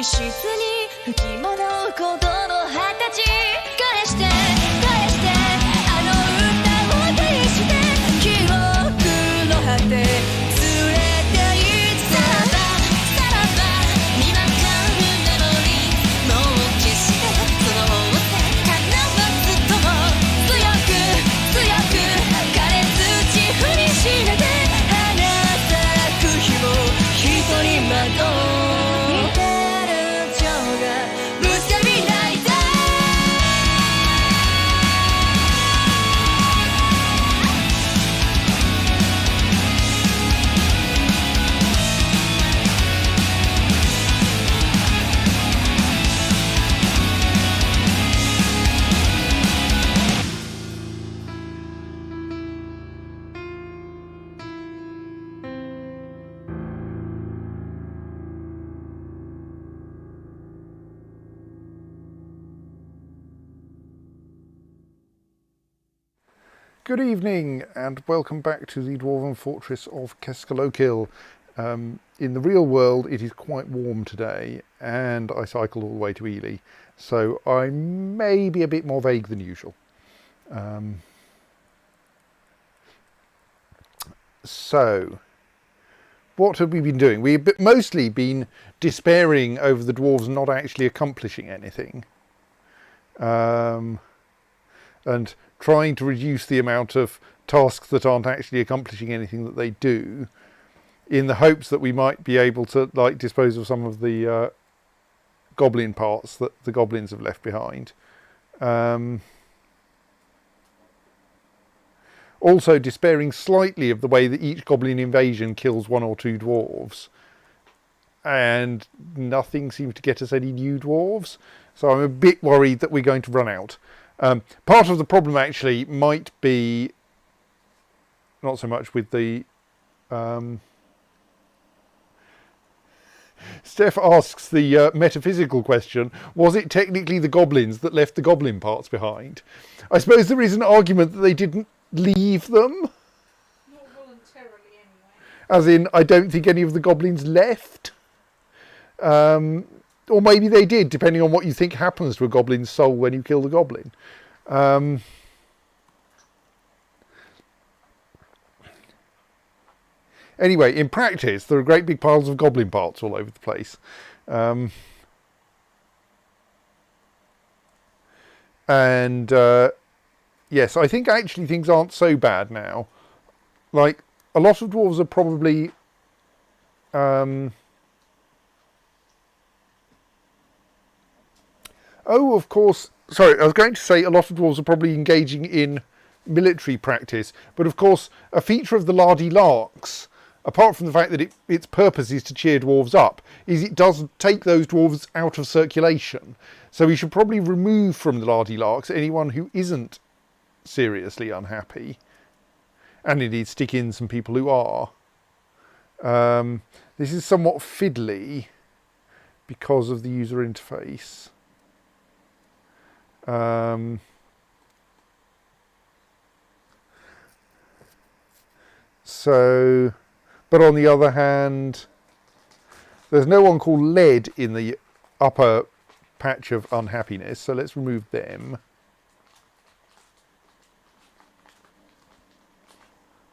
室に吹き戻ることの二十歳返して返してあの歌を返して記憶の果て連れて行ったさらばにわかるメモリーもう消してその手叶わずとも強く強く枯れ土踏みしめて花咲く日も一人窓見てる蝶がむせび泣いたGood evening and welcome back to the Dwarven Fortress of Keskalokil. In the real world it is quite warm today and I cycled all the way to Ely, so I may be a bit more vague than usual. So, what have we been doing? We've mostly been despairing over the dwarves not actually accomplishing anything. And trying to reduce the amount of tasks that aren't actually accomplishing anything that they do, in the hopes that we might be able to dispose of some of the goblin parts that the goblins have left behind. Also despairing slightly of the way that each goblin invasion kills one or two dwarves, and nothing seems to get us any new dwarves, so I'm a bit worried that we're going to run out. Part of the problem actually might be not so much with the Steph asks the metaphysical question, was it technically the goblins that left the goblin parts behind? I suppose there is an argument that they didn't leave them. Not voluntarily anyway. As in, I don't think any of the goblins left. Or maybe they did, depending on what you think happens to a goblin's soul when you kill the goblin. Anyway, in practice, there are great big piles of goblin parts all over the place. Yes, I think actually things aren't so bad now. Like, a lot of dwarves are probably... Oh, of course, sorry, I was going to say a lot of dwarves are probably engaging in military practice, but of course a feature of the Lardy Larks, apart from the fact that its purpose is to cheer dwarves up, is it does take those dwarves out of circulation. So we should probably remove from the Lardy Larks anyone who isn't seriously unhappy, and indeed stick in some people who are. This is somewhat fiddly because of the user interface. So, but on the other hand, there's no one called Lead in the upper patch of unhappiness, so let's remove them.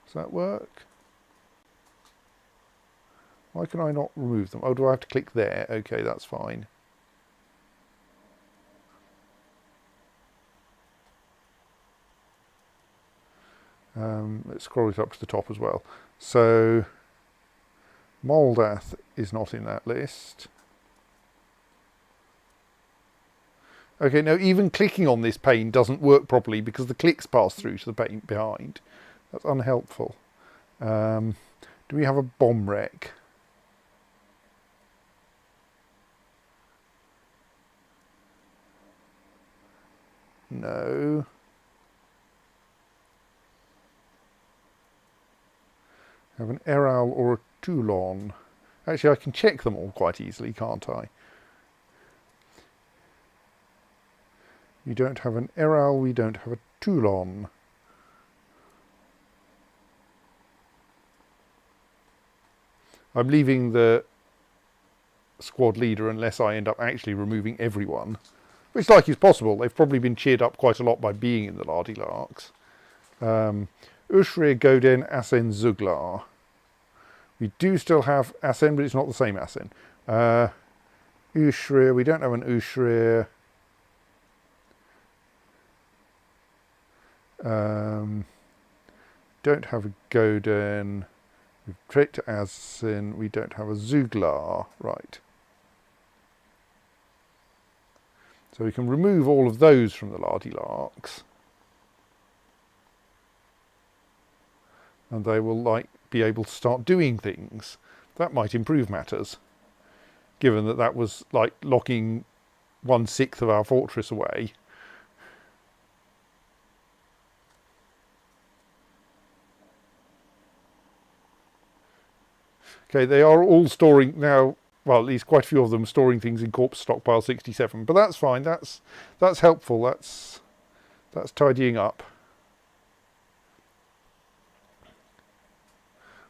Does that work? Why can I not remove them? Oh, do I have to click there? Okay, that's fine. Let's scroll it up to the top as well. So, Moldath is not in that list. Okay, no, even clicking on this pane doesn't work properly because the clicks pass through to the pane behind. That's unhelpful. Do we have a bomb wreck? No. Have an Eral or a Toulon. Actually, I can check them all quite easily, can't I? You don't have an Eral, we don't have a Toulon. I'm leaving the squad leader unless I end up actually removing everyone. Which, like, is possible. They've probably been cheered up quite a lot by being in the Lardy Larks. Ushrir, Goden, Asen, Zuglar. We do still have Asen, but it's not the same Asen. Ushrir, we don't have an Ushrir. Don't have a Goden. We've tricked Asen. We don't have a Zuglar. Right. So we can remove all of those from the Lardy Larks. And they will, like, be able to start doing things. That might improve matters. Given that that was, like, locking 1/6 of our fortress away. Okay, they are all storing now. Well, at least quite a few of them storing things in corpse stockpile 67, but that's fine. That's helpful. That's tidying up.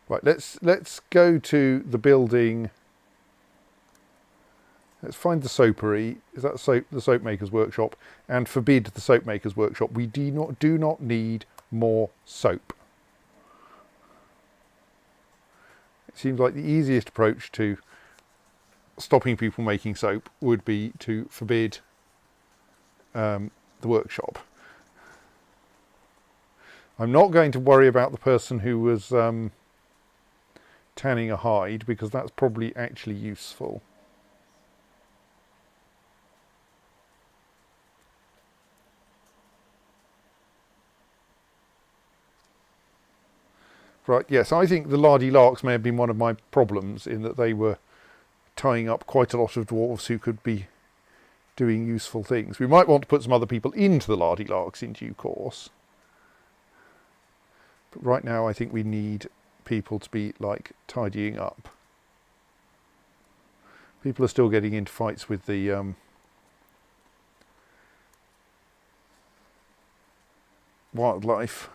Right, let's go to the building. Let's find the soapery. Is that the soap maker's workshop? And forbid the soap maker's workshop. We do not need more soap. It seems like the easiest approach to stopping people making soap would be to forbid the workshop. I'm not going to worry about the person who was tanning a hide, because that's probably actually useful. Right, yes, I think the Lardy Larks may have been one of my problems, in that they were tying up quite a lot of dwarves who could be doing useful things. We might want to put some other people into the Lardy Larks in due course. But right now I think we need people to be, like, tidying up. People are still getting into fights with the wildlife.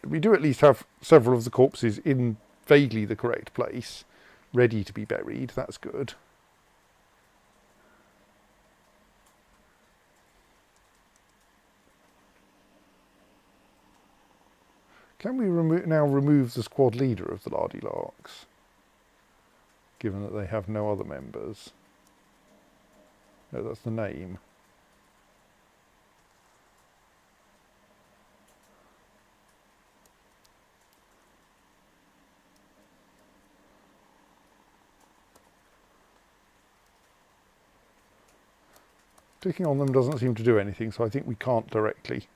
We do at least have several of the corpses in vaguely the correct place, ready to be buried. That's good. Can we now remove the squad leader of the Lardy Larks, given that they have no other members? No, that's the name. Clicking on them doesn't seem to do anything, so I think we can't directly.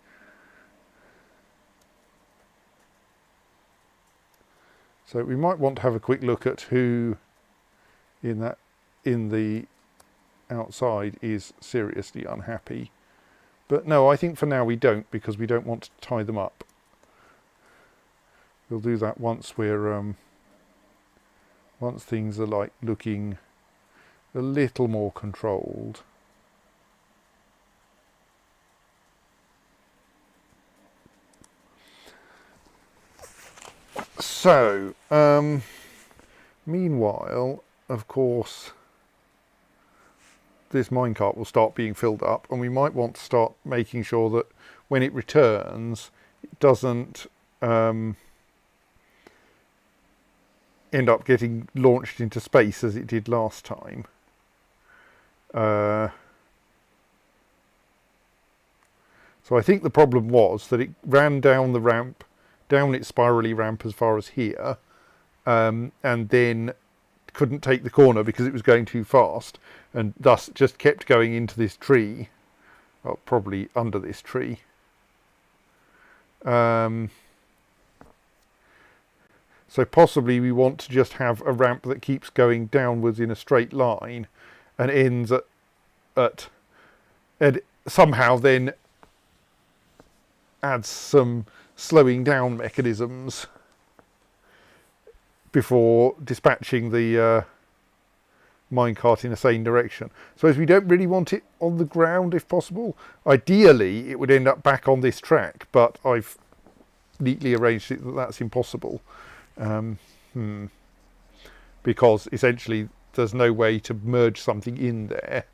So we might want to have a quick look at who in the outside is seriously unhappy. But no, I think for now we don't, because we don't want to tie them up. We'll do that once we're once things are, like, looking a little more controlled. So, meanwhile, of course, this minecart will start being filled up, and we might want to start making sure that when it returns, it doesn't end up getting launched into space as it did last time. So I think the problem was that it ran down the ramp, down its spirally ramp as far as here, and then couldn't take the corner because it was going too fast, and thus just kept going into this tree, well, probably under this tree. So possibly we want to just have a ramp that keeps going downwards in a straight line and ends and somehow then adds some slowing down mechanisms before dispatching the minecart in a sane direction. So as we don't really want it on the ground if possible. Ideally it would end up back on this track, but I've neatly arranged it that that's impossible. Because essentially there's no way to merge something in there.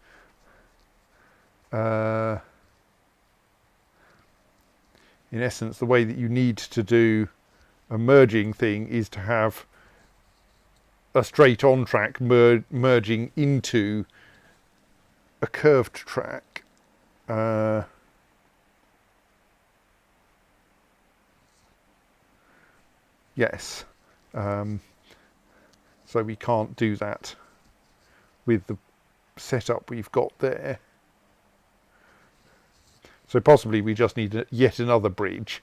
In essence, the way that you need to do a merging thing is to have a straight on track merging into a curved track. Yes. So we can't do that with the setup we've got there. So possibly we just need yet another bridge.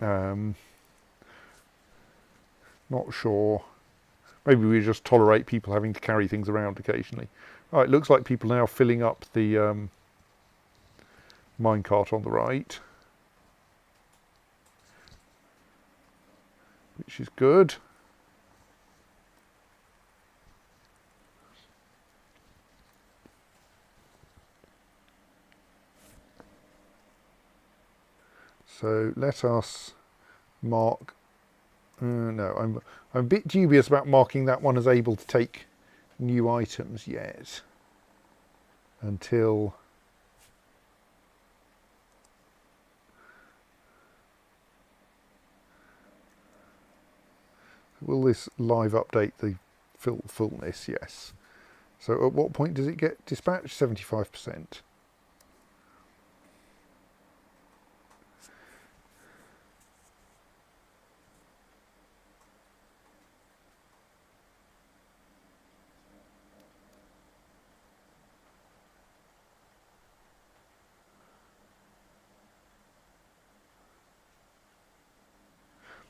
Not sure. Maybe we just tolerate people having to carry things around occasionally. It looks like people are now filling up the minecart on the right, which is good. So let us mark. No, I'm a bit dubious about marking that one as able to take new items yet, until will this live update the fullness? Yes. So at what point does it get dispatched? 75%.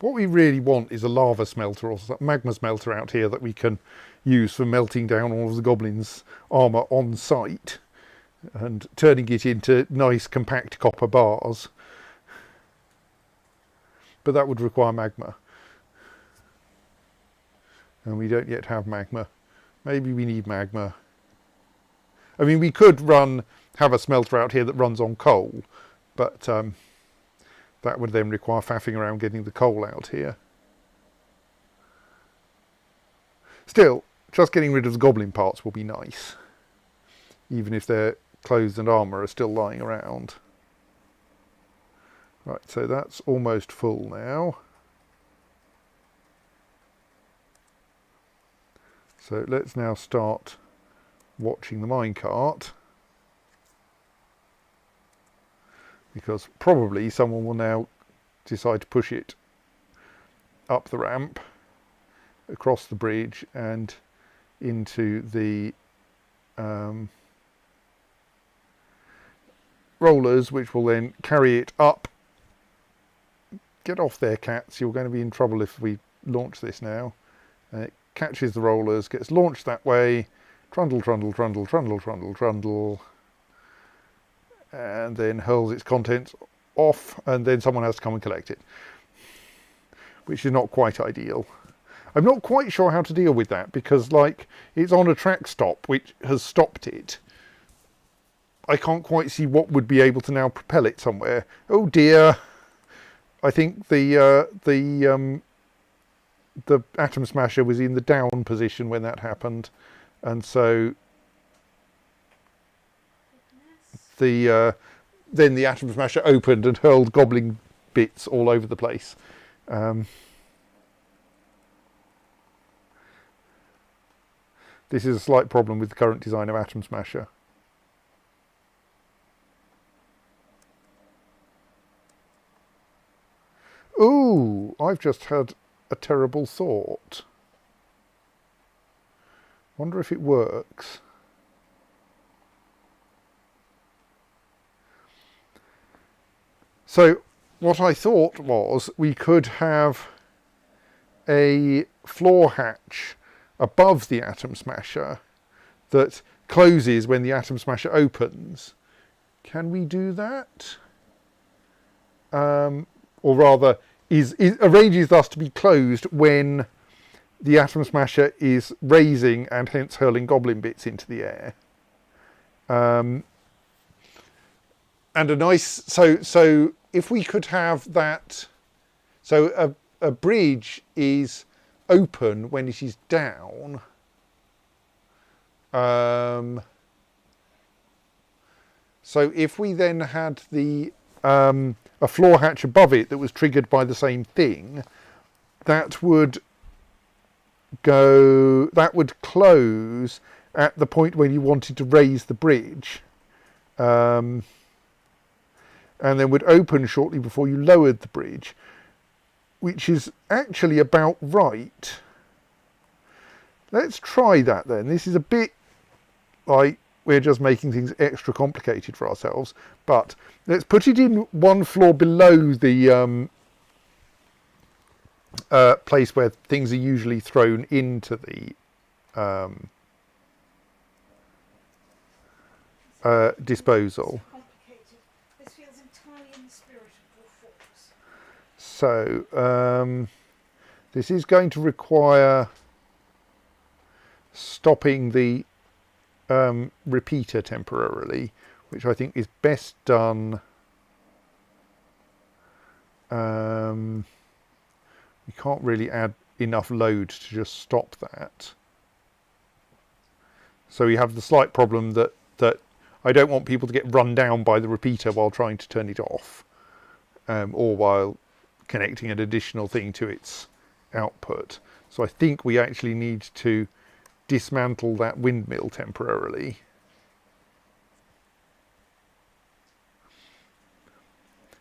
What we really want is a lava smelter or magma smelter out here that we can use for melting down all of the goblins' armour on site and turning it into nice compact copper bars. But that would require magma. And we don't yet have magma. Maybe we need magma. I mean, we could have a smelter out here that runs on coal, but that would then require faffing around getting the coal out here. Still, just getting rid of the goblin parts will be nice, even if their clothes and armour are still lying around. Right, so that's almost full now. So let's now start watching the minecart, because probably someone will now decide to push it up the ramp, across the bridge and into the rollers, which will then carry it up. Get off there, cats, you're going to be in trouble if we launch this now. It catches the rollers, gets launched that way, trundle, trundle, trundle, trundle, trundle, trundle, and then hurls its contents off, and then someone has to come and collect it, which is not quite ideal. I'm not quite sure how to deal with that, because like it's on a track stop which has stopped it. I can't quite see what would be able to now propel it somewhere. Oh dear, I think the atom smasher was in the down position when that happened, and so then the atom smasher opened and hurled goblin bits all over the place. This is a slight problem with the current design of Atom Smasher. Ooh, I've just had a terrible thought. Wonder if it works. So what I thought was we could have a floor hatch above the Atom Smasher that closes when the Atom Smasher opens. Can we do that? Or rather, arranges thus to be closed when the Atom Smasher is raising and hence hurling goblin bits into the air. And a nice, so if we could have that, so a bridge is open when it is down. So if we then had the a floor hatch above it that was triggered by the same thing, that would close at the point when you wanted to raise the bridge, and then would open shortly before you lowered the bridge, which is actually about right. Let's try that then. This is a bit like we're just making things extra complicated for ourselves, but let's put it in one floor below the place where things are usually thrown into the disposal. Complicated. This feels entirely in the spirit of Dwarf Fortress. So this is going to require stopping the repeater temporarily, which I think is best done. We can't really add enough load to just stop that. So we have the slight problem that I don't want people to get run down by the repeater while trying to turn it off, or while connecting an additional thing to its output. So I think we actually need to dismantle that windmill temporarily.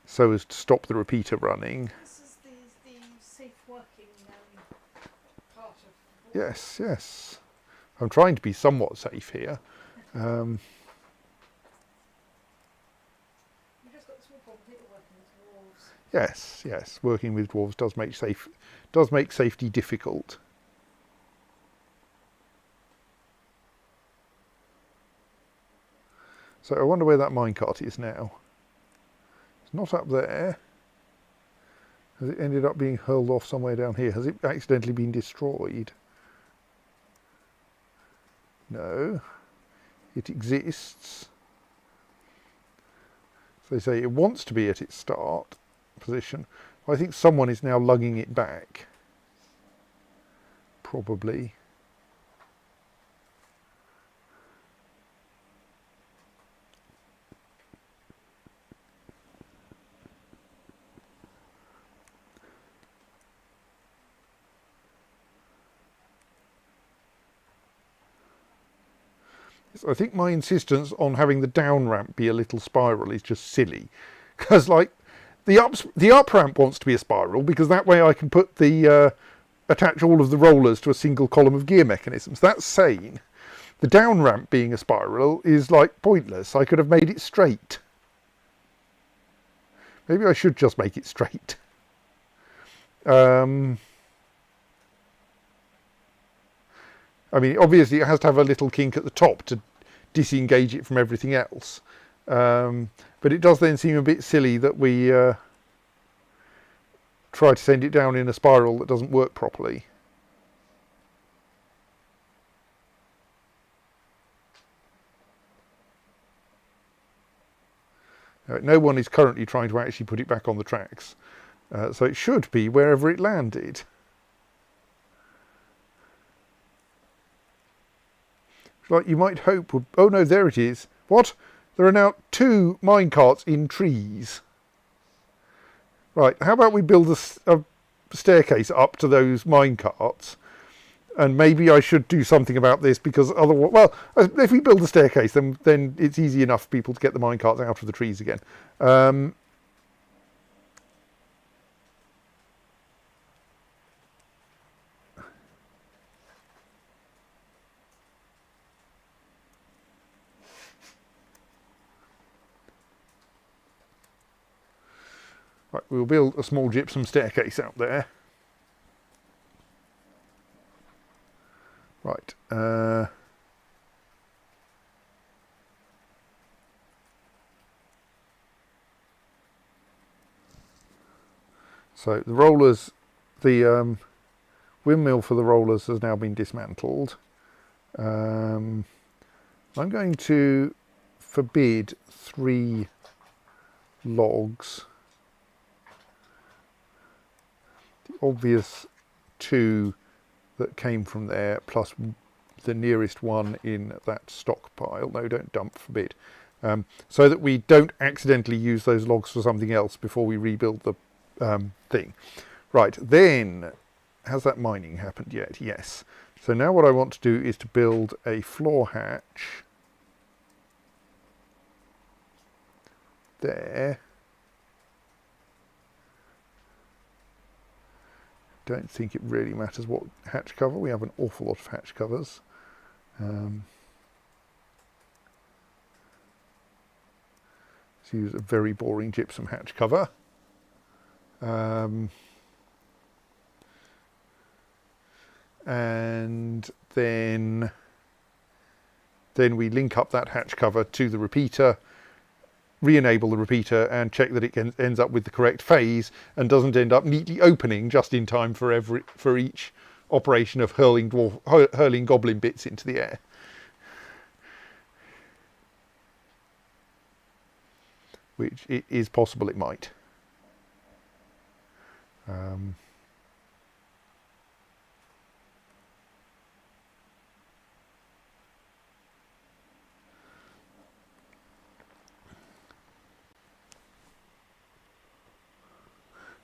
So as to stop the repeater running. This is the safe working part of Yes, yes. I'm trying to be somewhat safe here. You've just got the small problem people working with dwarves. Yes, yes. Working with dwarves does make safety difficult. So I wonder where that minecart is now. It's not up there. Has it ended up being hurled off somewhere down here? Has it accidentally been destroyed? No. It exists. So they say it wants to be at its start position. I think someone is now lugging it back. Probably. I think my insistence on having the down ramp be a little spiral is just silly, because like the up ramp wants to be a spiral because that way I can put the attach all of the rollers to a single column of gear mechanisms. That's sane. The down ramp being a spiral is like pointless. I could have made it straight. Maybe I should just make it straight. I mean, obviously it has to have a little kink at the top to disengage it from everything else. But it does then seem a bit silly that we try to send it down in a spiral that doesn't work properly. No one is currently trying to actually put it back on the tracks. So it should be wherever it landed. Like you might hope would... Oh no, there it is. What? There are now 2 minecarts in trees. Right, how about we build a staircase up to those minecarts? And maybe I should do something about this because otherwise... Well, if we build a staircase, then it's easy enough for people to get the minecarts out of the trees again. Right, we'll build a small gypsum staircase out there. Right. So the rollers, the windmill for the rollers has now been dismantled. I'm going to forbid 3 logs. The obvious 2 that came from there, plus the nearest one in that stockpile. No, don't dump, forbid. So that we don't accidentally use those logs for something else before we rebuild the thing. Right, then, has that mining happened yet? Yes. So now what I want to do is to build a floor hatch there. Don't think it really matters what hatch cover. We have an awful lot of hatch covers. Let's use a very boring gypsum hatch cover. And then we link up that hatch cover to the repeater, re-enable the repeater and check that it ends up with the correct phase and doesn't end up neatly opening just in time for each operation of hurling goblin bits into the air. Which it is possible it might.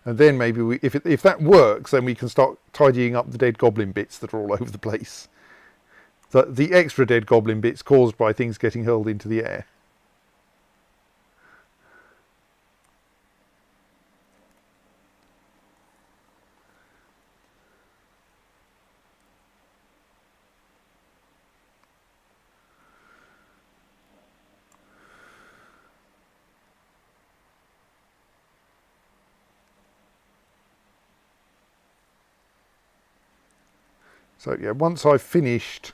And then maybe if that works, then we can start tidying up the dead goblin bits that are all over the place. The extra dead goblin bits caused by things getting hurled into the air. So yeah, once I've finished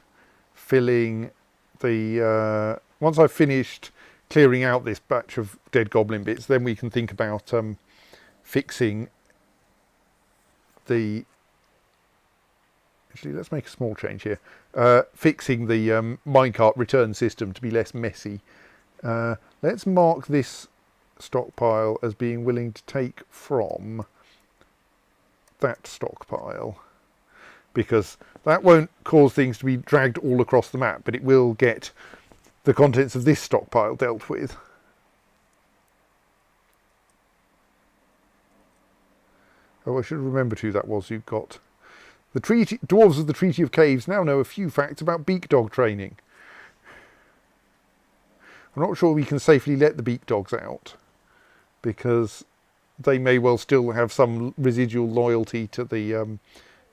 filling the, once I've finished clearing out this batch of dead goblin bits, then we can think about fixing the, actually let's make a small change here, fixing the minecart return system to be less messy. Let's mark this stockpile as being willing to take from that stockpile, because that won't cause things to be dragged all across the map, but it will get the contents of this stockpile dealt with. Oh, I should have remembered who that was. You've got the Dwarves of the Treaty of Caves now know a few facts about beak dog training. I'm not sure we can safely let the beak dogs out, because they may well still have some residual loyalty to the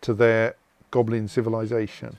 to their goblin civilization.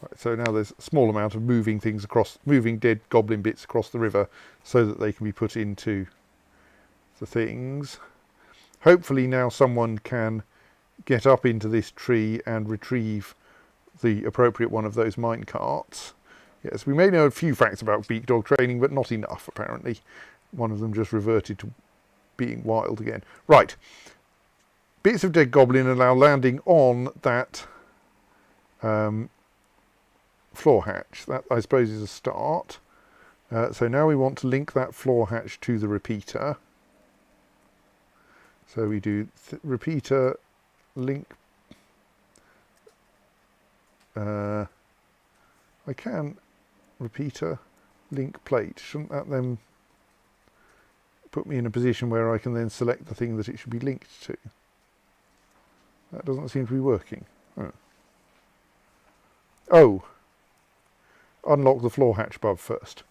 Right, so now there's a small amount of moving dead goblin bits across the river so that they can be put into the things. Hopefully now someone can get up into this tree and retrieve the appropriate one of those mine carts. Yes, we may know a few facts about beak dog training, but not enough apparently. One of them just reverted to being wild again. Right, bits of dead goblin are now landing on that floor hatch. That, I suppose, is a start. So now we want to link that floor hatch to the repeater. So we do repeater link. I can repeater link plate. Shouldn't that then put me in a position where I can then select the thing that it should be linked to. That doesn't seem to be working. Oh, unlock the floor hatch above first.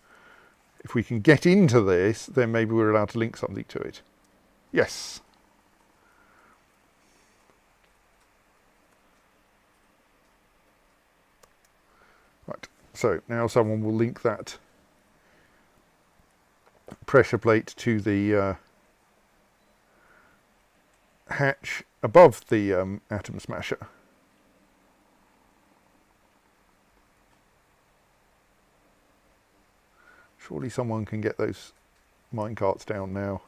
If we can get into this, then maybe we're allowed to link something to it. Yes. Right, so now someone will link that pressure plate to the hatch above the atom smasher. Surely someone can get those minecarts down now.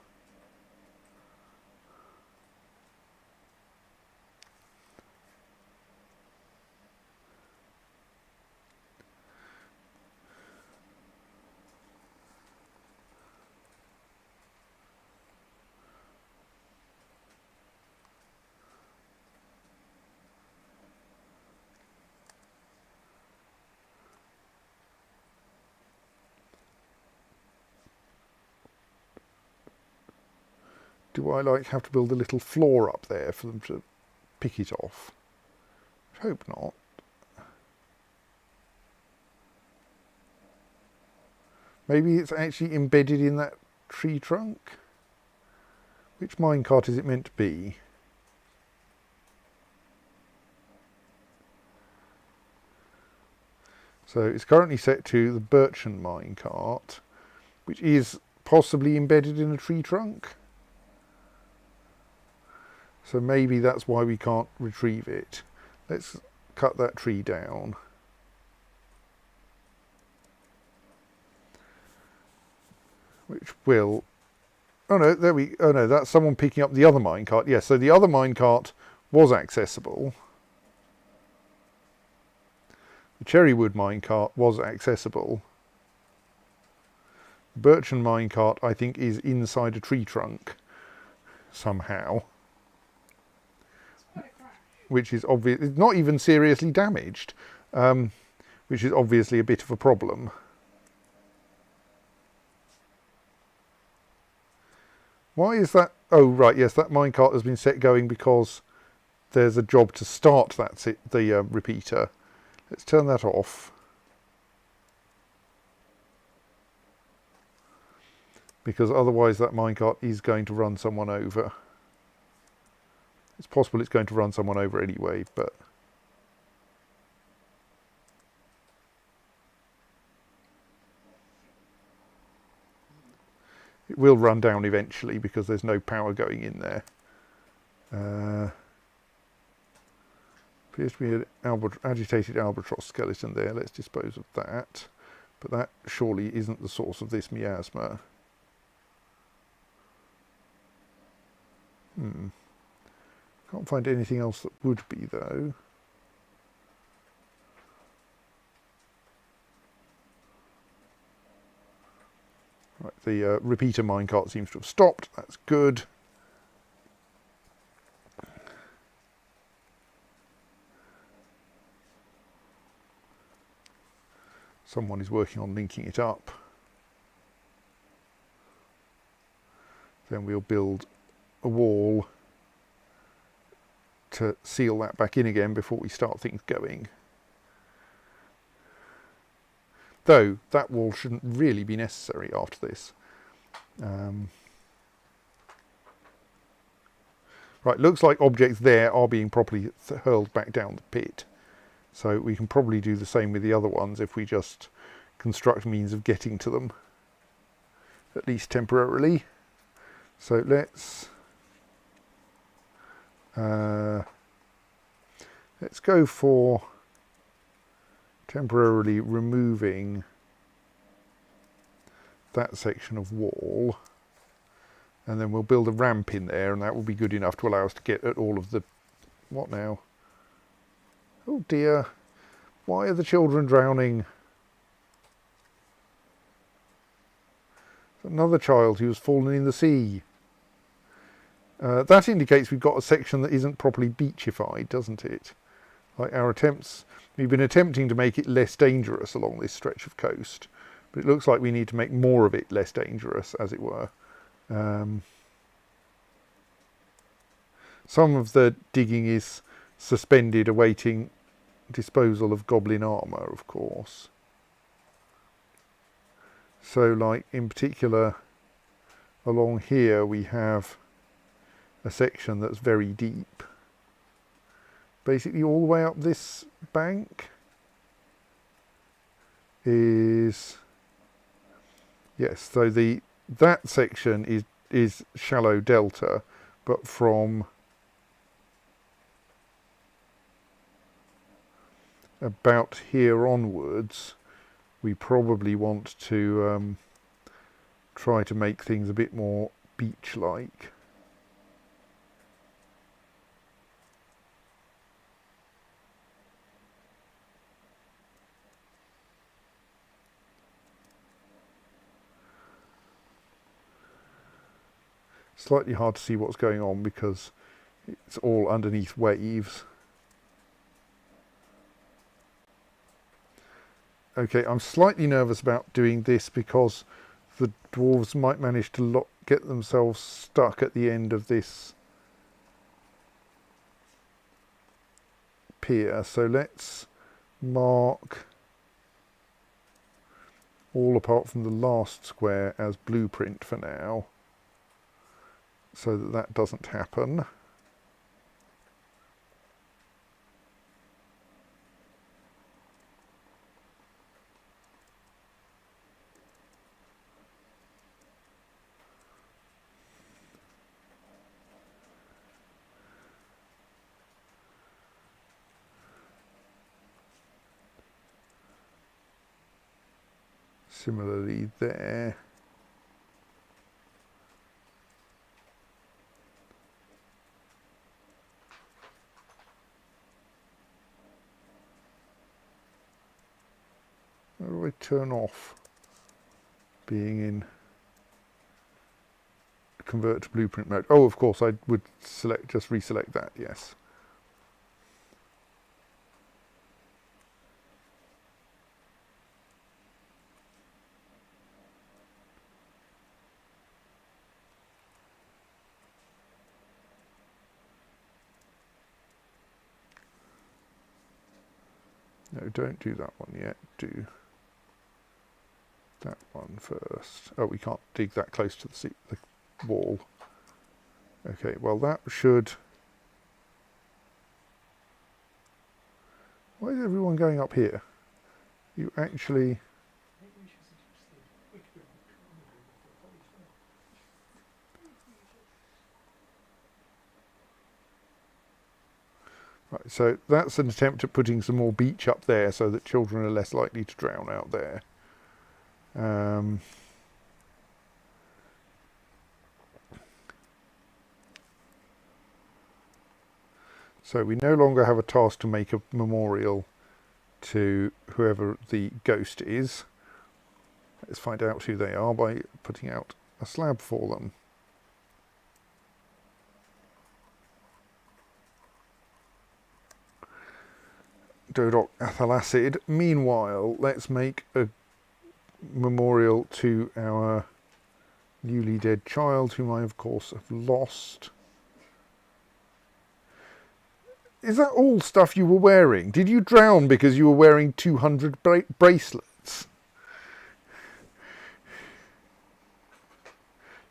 Do I have to build a little floor up there for them to pick it off? I hope not. Maybe it's actually embedded in that tree trunk? Which minecart is it meant to be? So it's currently set to the birchen minecart, which is possibly embedded in a tree trunk. So maybe that's why we can't retrieve it. Let's cut that tree down. Which will... Oh no, oh no, that's someone picking up the other minecart. Yes, so the other minecart was accessible. The cherrywood minecart was accessible. The birchen minecart, I think, is inside a tree trunk somehow. Which is obvious, it's not even seriously damaged, which is obviously a bit of a problem. Why is that? Oh, right, yes, that minecart has been set going because there's a job to start the repeater. Let's turn that off. Because otherwise that minecart is going to run someone over. It's possible it's going to run someone over anyway, but... It will run down eventually because there's no power going in there. Appears to be an agitated albatross skeleton there. Let's dispose of that. But that surely isn't the source of this miasma. Can't find anything else that would be, though. Right, the repeater minecart seems to have stopped. That's good. Someone is working on linking it up. Then we'll build a wall to seal that back in again before we start things going. Though that wall shouldn't really be necessary after this. Right, looks like objects there are being properly hurled back down the pit. So we can probably do the same with the other ones if we just construct means of getting to them, at least temporarily. So let's go for temporarily removing that section of wall, and then we'll build a ramp in there, and that will be good enough to allow us to get at all of the... What now? Oh dear, why are the children drowning? Another child who has fallen in the sea. That indicates we've got a section that isn't properly beachified, doesn't it? Like our attempts, we've been attempting to make it less dangerous along this stretch of coast, but it looks like we need to make more of it less dangerous, as it were. Some of the digging is suspended awaiting disposal of goblin armour, of course. So, like, in particular, along here we have a section that's very deep. Basically all the way up this bank is... Yes, so that section is shallow delta, but from about here onwards we probably want to try to make things a bit more beach-like. Slightly hard to see what's going on because it's all underneath waves. Okay, I'm slightly nervous about doing this because the dwarves might manage to get themselves stuck at the end of this pier. So let's mark all apart from the last square as blueprint for now, so that that doesn't happen. Similarly there. How do I turn off being in convert to blueprint mode? Oh, of course, I would just reselect that, yes. No, don't do that one yet. Do that one first. Oh, we can't dig that close to the wall. Okay, well that should... Why is everyone going up here? You actually... Right, so that's an attempt at putting some more beach up there so that children are less likely to drown out there. So we no longer have a task to make a memorial to whoever the ghost is. Let's find out who they are by putting out a slab for them. Dodoc Athalacid. Meanwhile, let's make a memorial to our newly dead child, whom I of course have lost. Is that all stuff you were wearing? Did you drown because you were wearing 200 bracelets?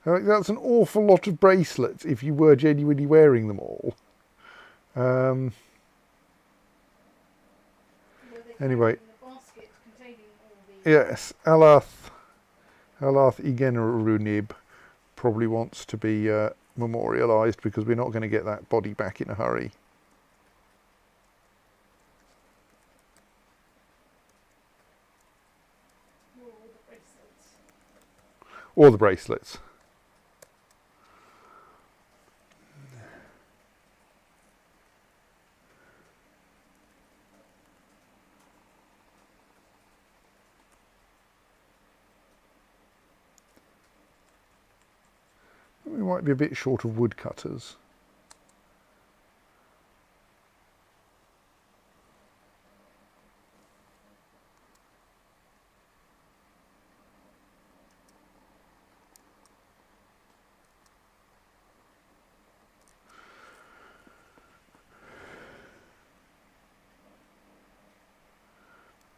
That's an awful lot of bracelets if you were genuinely wearing them all. Anyway, yes, Alath Igenarunib probably wants to be memorialised because we're not going to get that body back in a hurry. Or the bracelets. We might be a bit short of woodcutters.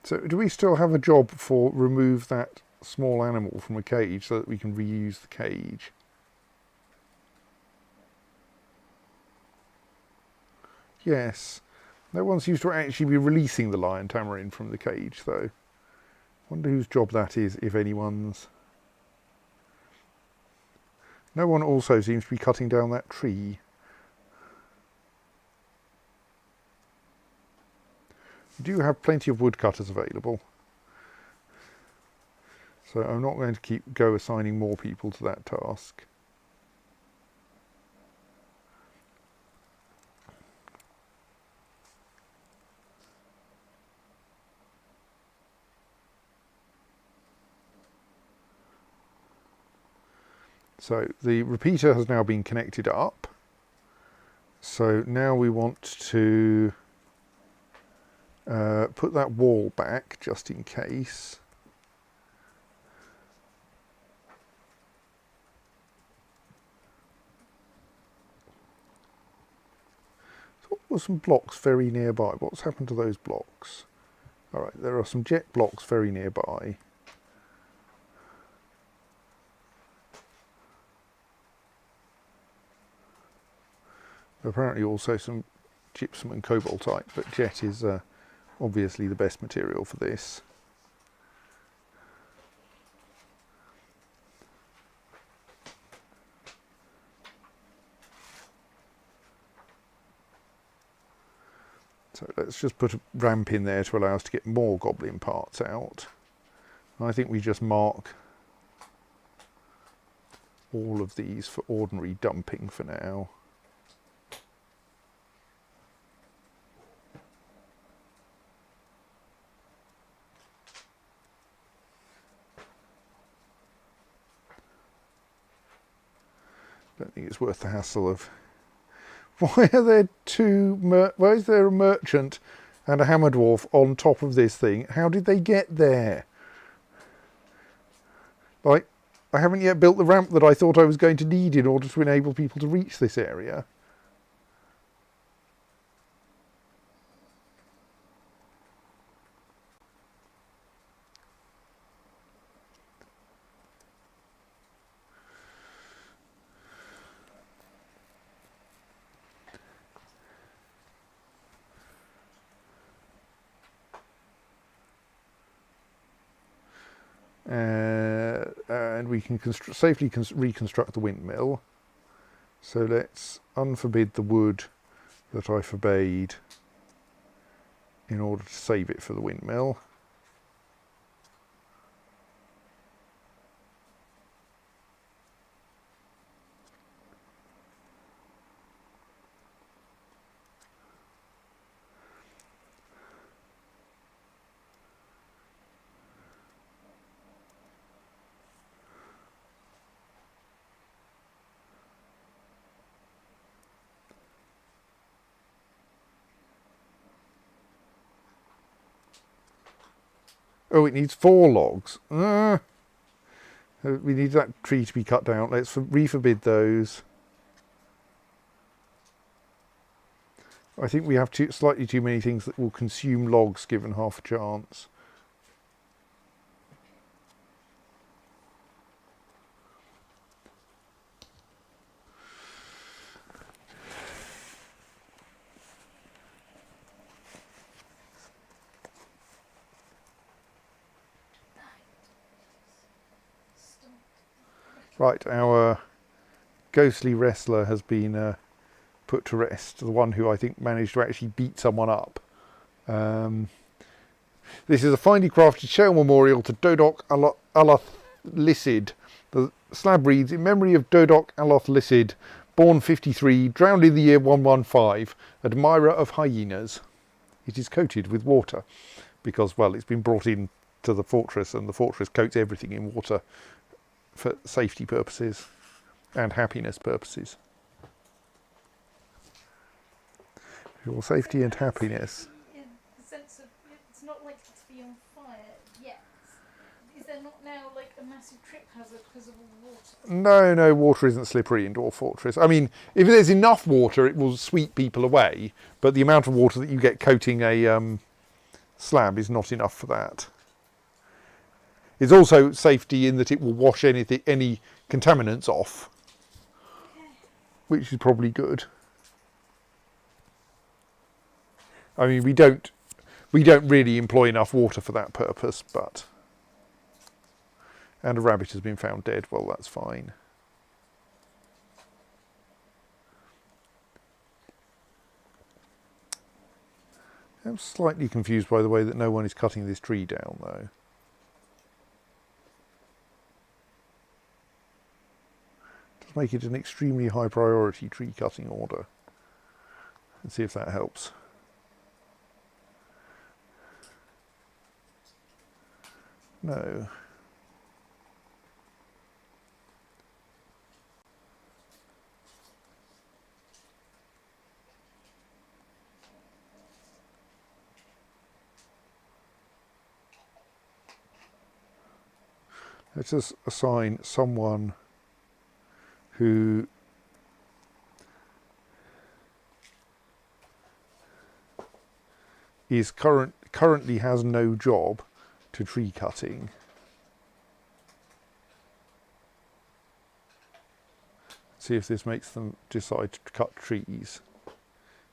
So do we still have a job for remove that small animal from a cage so that we can reuse the cage? Yes. No one seems to actually be releasing the lion tamarin from the cage, though. Wonder whose job that is, if anyone's. No one also seems to be cutting down that tree. We do have plenty of woodcutters available. So I'm not going to go assigning more people to that task. So the repeater has now been connected up. So now we want to put that wall back just in case. So there were some blocks very nearby. What's happened to those blocks? All right, there are some jet blocks very nearby. Apparently also some gypsum and cobaltite, but jet is obviously the best material for this. So let's just put a ramp in there to allow us to get more goblin parts out. I think we just mark all of these for ordinary dumping for now. Don't think it's worth the hassle of. Why are there why is there a merchant and a hammer dwarf on top of this thing? How did they get there? Like, I haven't yet built the ramp that I thought I was going to need in order to enable people to reach this area. And we can safely reconstruct the windmill. So let's unforbid the wood that I forbade in order to save it for the windmill. Oh, it needs 4 logs. We need that tree to be cut down. Let's re-forbid those. I think we have slightly too many things that will consume logs given half a chance. Right, our ghostly wrestler has been put to rest. The one who I think managed to actually beat someone up. This is a finely crafted shell memorial to Dodok Aloth Lysid. The slab reads, in memory of Dodok Aloth Lysid, born 53, drowned in the year 115, admirer of hyenas. It is coated with water because, well, it's been brought in to the fortress and the fortress coats everything in water for safety purposes and happiness purposes. Your safety and happiness. In the sense of it's not likely to be on fire yet. Is there not now like a massive trip hazard because of all the water? No, water isn't slippery in Dwarf Fortress. I mean, if there's enough water, it will sweep people away. But the amount of water that you get coating a slab is not enough for that. It's also safety in that it will wash any contaminants off, which is probably good. I mean, we don't really employ enough water for that purpose, but... And a rabbit has been found dead. Well, that's fine. I'm slightly confused by the way that no one is cutting this tree down, though. Just make it an extremely high priority tree cutting order. Let's see if that helps. No. Let's just assign someone who is currently has no job to tree cutting. See if this makes them decide to cut trees.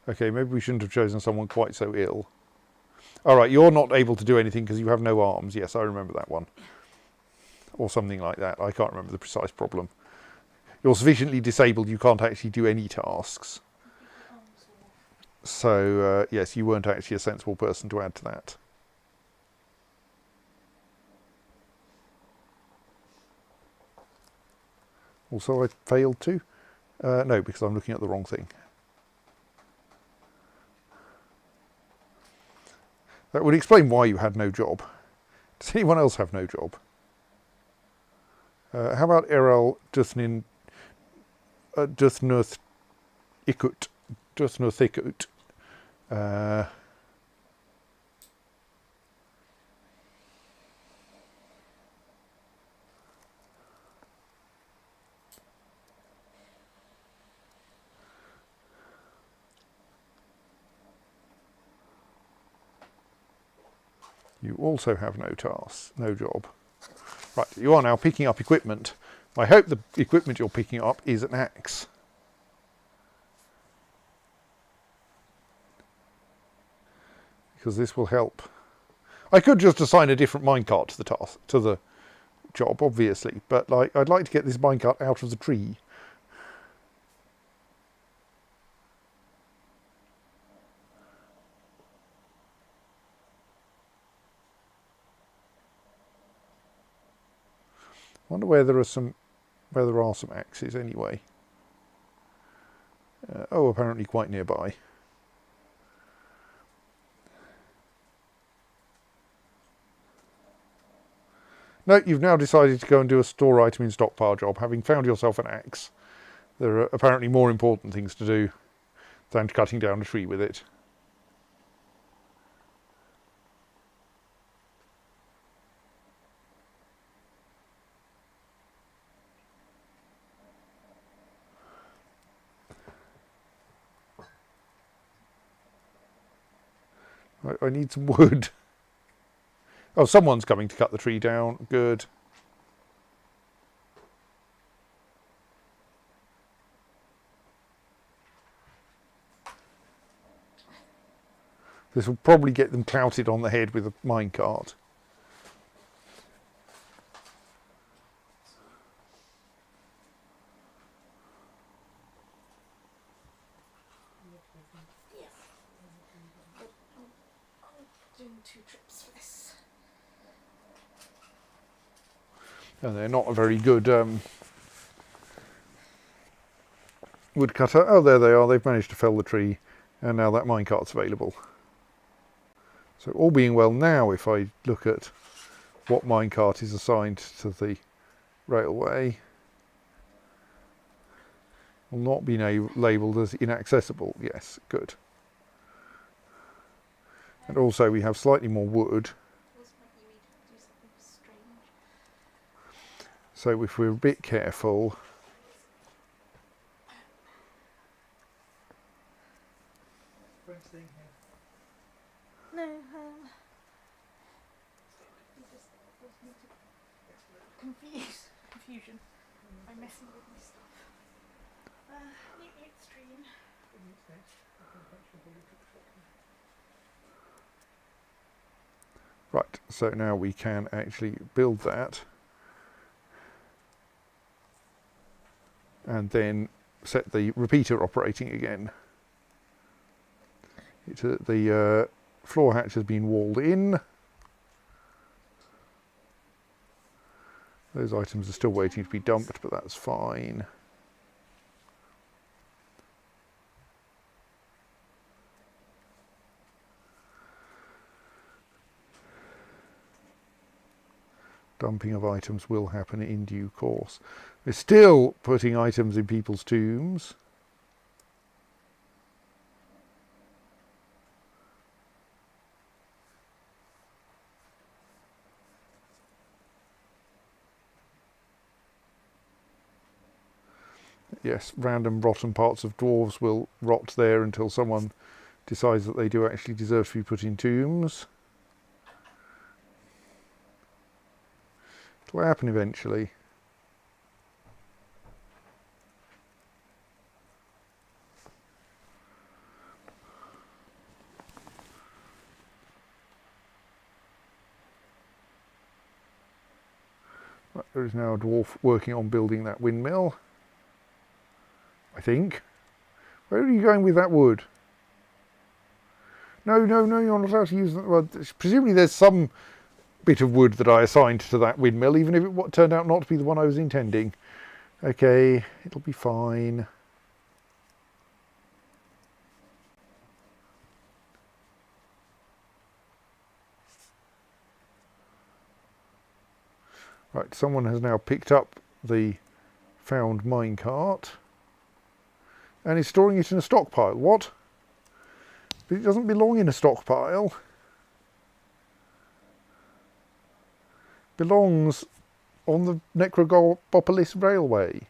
Okay, maybe we shouldn't have chosen someone quite so ill. All right, you're not able to do anything because you have no arms. Yes, I remember that one. Or something like that. I can't remember the precise problem. You're sufficiently disabled you can't actually do any tasks. So, yes, you weren't actually a sensible person to add to that. Also, I failed to. No, because I'm looking at the wrong thing. That would explain why you had no job. Does anyone else have no job? How about Errol Duthnin Duthnuth Ikut? Duthnuth Ikut. You also have no tasks, no job. Right, you are now picking up equipment. I hope the equipment you're picking up is an axe. Because this will help. I could just assign a different minecart to the task, to the job, obviously, but like I'd like to get this minecart out of the tree. I wonder where there are some axes anyway. Oh, apparently quite nearby. No, you've now decided to go and do a store item in stockpile job, having found yourself an axe. There are apparently more important things to do than cutting down a tree with it. I need some wood. Oh, someone's coming to cut the tree down. Good. This will probably get them clouted on the head with a minecart. Doing 2 trips for this. And they're not a very good woodcutter. Oh, there they are. They've managed to fell the tree, and now that minecart's available. So all being well now, if I look at what minecart is assigned to the railway, will not be labelled as inaccessible. Yes, good. And also we have slightly more wood. So if we're a bit careful, No, confusion by messing with my stuff. Mute stream. Right, so now we can actually build that and then set the repeater operating again. The floor hatch has been walled in. Those items are still waiting to be dumped, but that's fine. Dumping of items will happen in due course. We're still putting items in people's tombs. Yes, random rotten parts of dwarves will rot there until someone decides that they do actually deserve to be put in tombs. It will happen eventually. Right, there is now a dwarf working on building that windmill, I think. Where are you going with that wood? No, you're not allowed to use that. Well, presumably there's some bit of wood that I assigned to that windmill, even if it turned out not to be the one I was intending. Okay, it'll be fine. Right, someone has now picked up the found minecart and is storing it in a stockpile. What? But it doesn't belong in a stockpile. Belongs on the Necropolis Railway.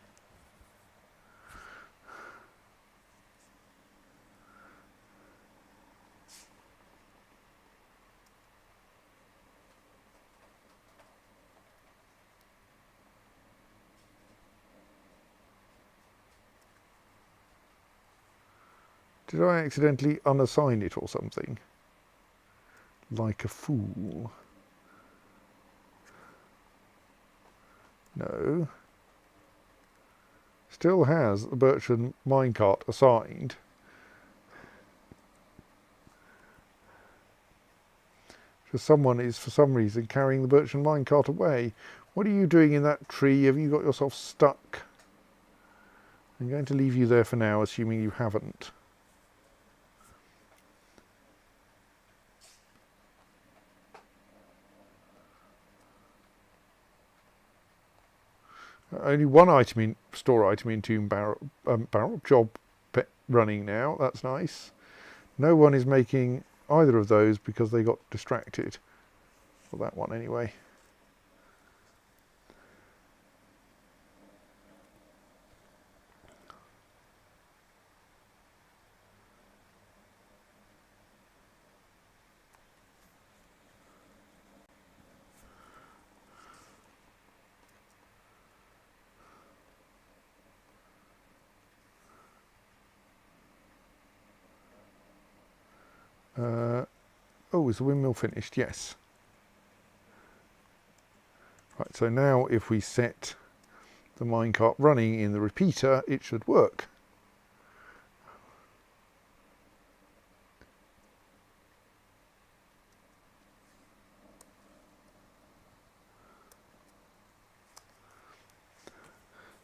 Did I accidentally unassign it or something? Like a fool. No. Still has the Birchland minecart assigned. Because someone is, for some reason, carrying the Birchland minecart away. What are you doing in that tree? Have you got yourself stuck? I'm going to leave you there for now, assuming you haven't. Only one store item in tomb barrel job running now. That's nice. No one is making either of those because they got distracted. Well, that one anyway. Oh, is the windmill finished? Yes. Right, so now if we set the minecart running in the repeater, it should work.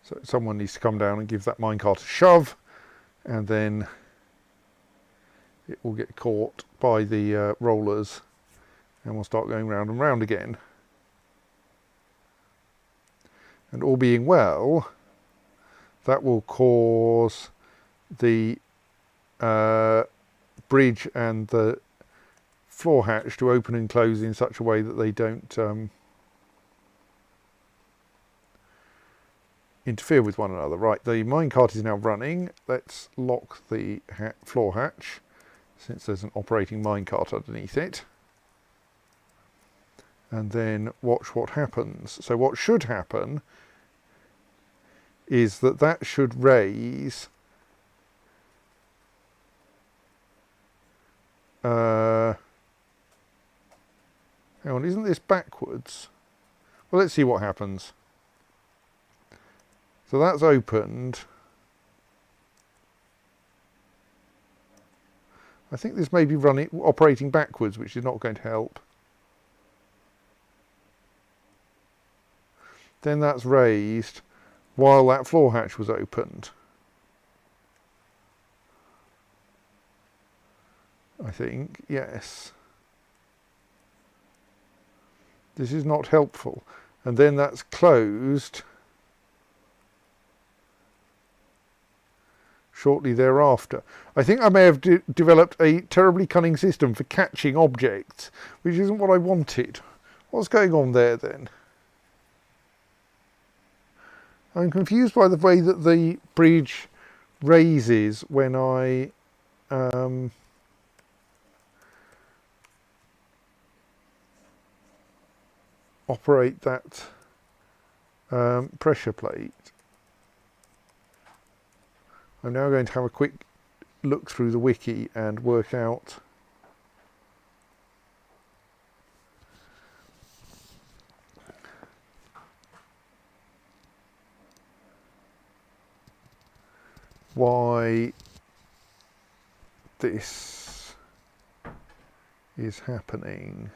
So someone needs to come down and give that minecart a shove, and then it will get caught by the rollers and we'll start going round and round again. And all being well, that will cause the bridge and the floor hatch to open and close in such a way that they don't interfere with one another. Right, the minecart is now running. Let's lock the floor hatch, since there's an operating minecart underneath it. and then watch what happens. So what should happen is that should raise hang on, isn't this backwards? Well, let's see what happens. So that's opened. I think this may be operating backwards, which is not going to help. Then that's raised while that floor hatch was opened. I think, yes. This is not helpful. And then that's closed shortly thereafter. I think I may have developed a terribly cunning system for catching objects, which isn't what I wanted. What's going on there then? I'm confused by the way that the bridge raises when I operate that pressure plate. I'm now going to have a quick look through the wiki and work out why this is happening.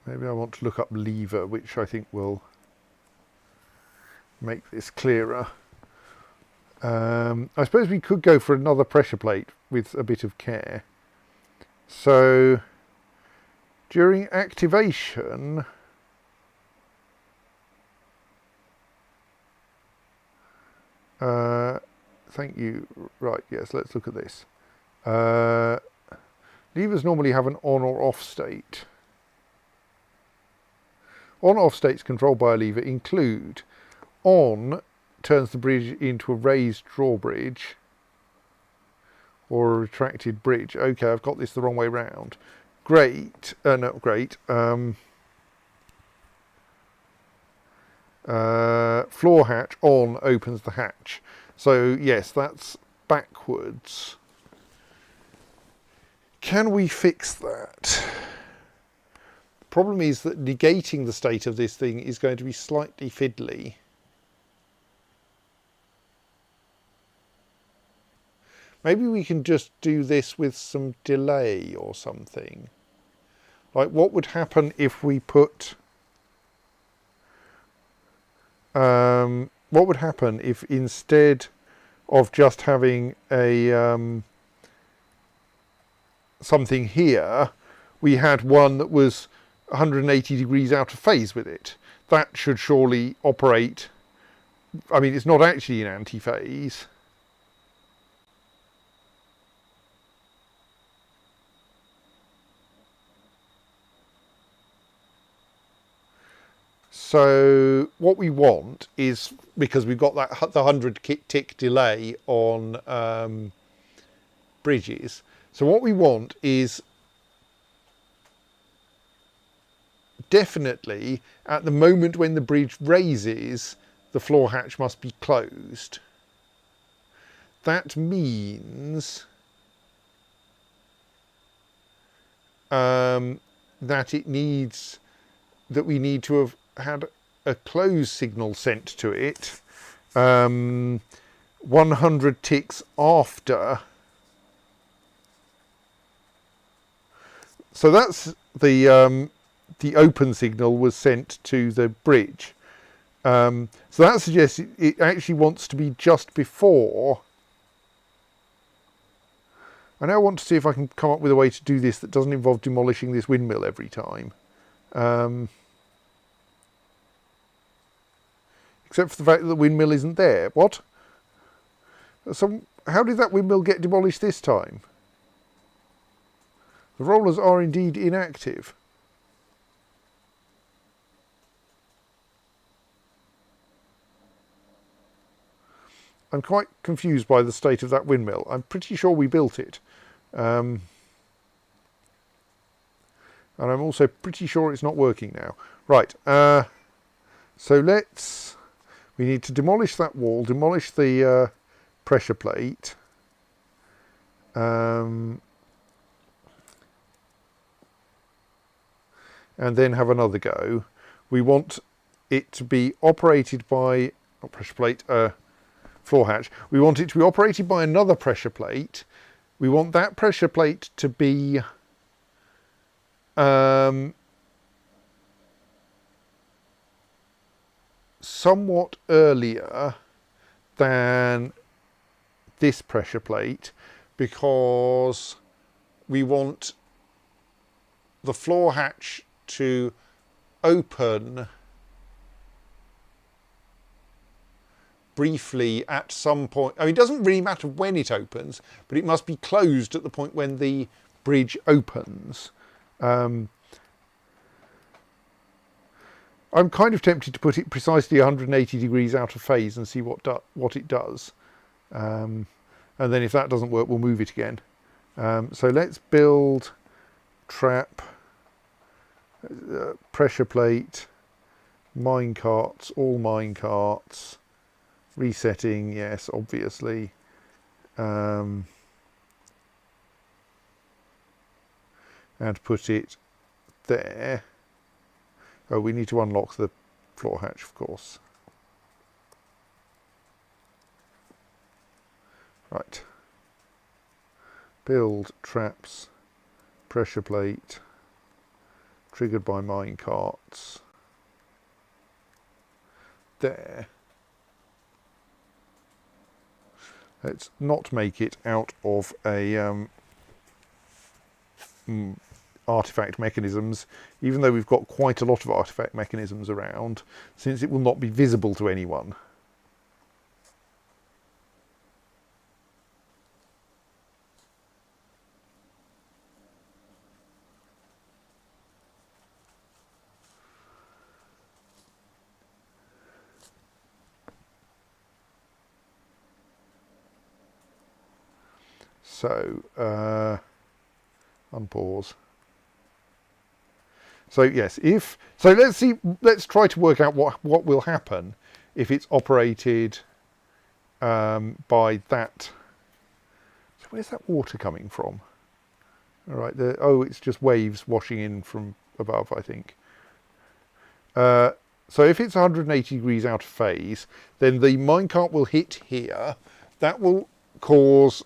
Maybe I want to look up lever, which I think will make this clearer. I suppose we could go for another pressure plate with a bit of care. So during activation, thank you. Right, yes, let's look at this. Levers normally have an on or off state. On-off states controlled by a lever include: on turns the bridge into a raised drawbridge or a retracted bridge. Okay, I've got this the wrong way round. Great, not great. Floor hatch on opens the hatch. So yes, that's backwards. Can we fix that? Problem is that negating the state of this thing is going to be slightly fiddly. Maybe we can just do this with some delay or something. Like, what would happen if we put... what would happen if instead of just having a something here, we had one that was 180 degrees out of phase with it? That should surely operate. I mean, it's not actually in anti-phase. So what we want is, because we've got that the 100 tick delay on bridges, so what we want is definitely at the moment when the bridge raises, the floor hatch must be closed. That means that we need to have had a close signal sent to it 100 ticks after. So that's the open signal was sent to the bridge. So that suggests it actually wants to be just before. I now want to see if I can come up with a way to do this that doesn't involve demolishing this windmill every time. Except for the fact that the windmill isn't there. What? So how did that windmill get demolished this time? The rollers are indeed inactive. I'm quite confused by the state of that windmill. I'm pretty sure we built it. And I'm also pretty sure it's not working now. Right, so we need to demolish that wall, demolish the pressure plate. And then have another go. We want it to be operated by, not pressure plate, floor hatch. We want it to be operated by another pressure plate. We want that pressure plate to be somewhat earlier than this pressure plate, because we want the floor hatch to open briefly at some point. I mean, it doesn't really matter when it opens, but it must be closed at the point when the bridge opens. I'm kind of tempted to put it precisely 180 degrees out of phase and see what it does. And then if that doesn't work, we'll move it again. So let's build trap, pressure plate, mine carts, all mine carts, resetting, yes, obviously. And put it there. Oh, we need to unlock the floor hatch, of course. Right. Build traps, pressure plate, triggered by mine carts. There. Let's not make it out of a artifact mechanisms, even though we've got quite a lot of artifact mechanisms around, since it will not be visible to anyone. So, unpause. So yes, let's try to work out what will happen if it's operated by that. So where's that water coming from? All right, it's just waves washing in from above, I think. So if it's 180 degrees out of phase, then the minecart will hit here. That will cause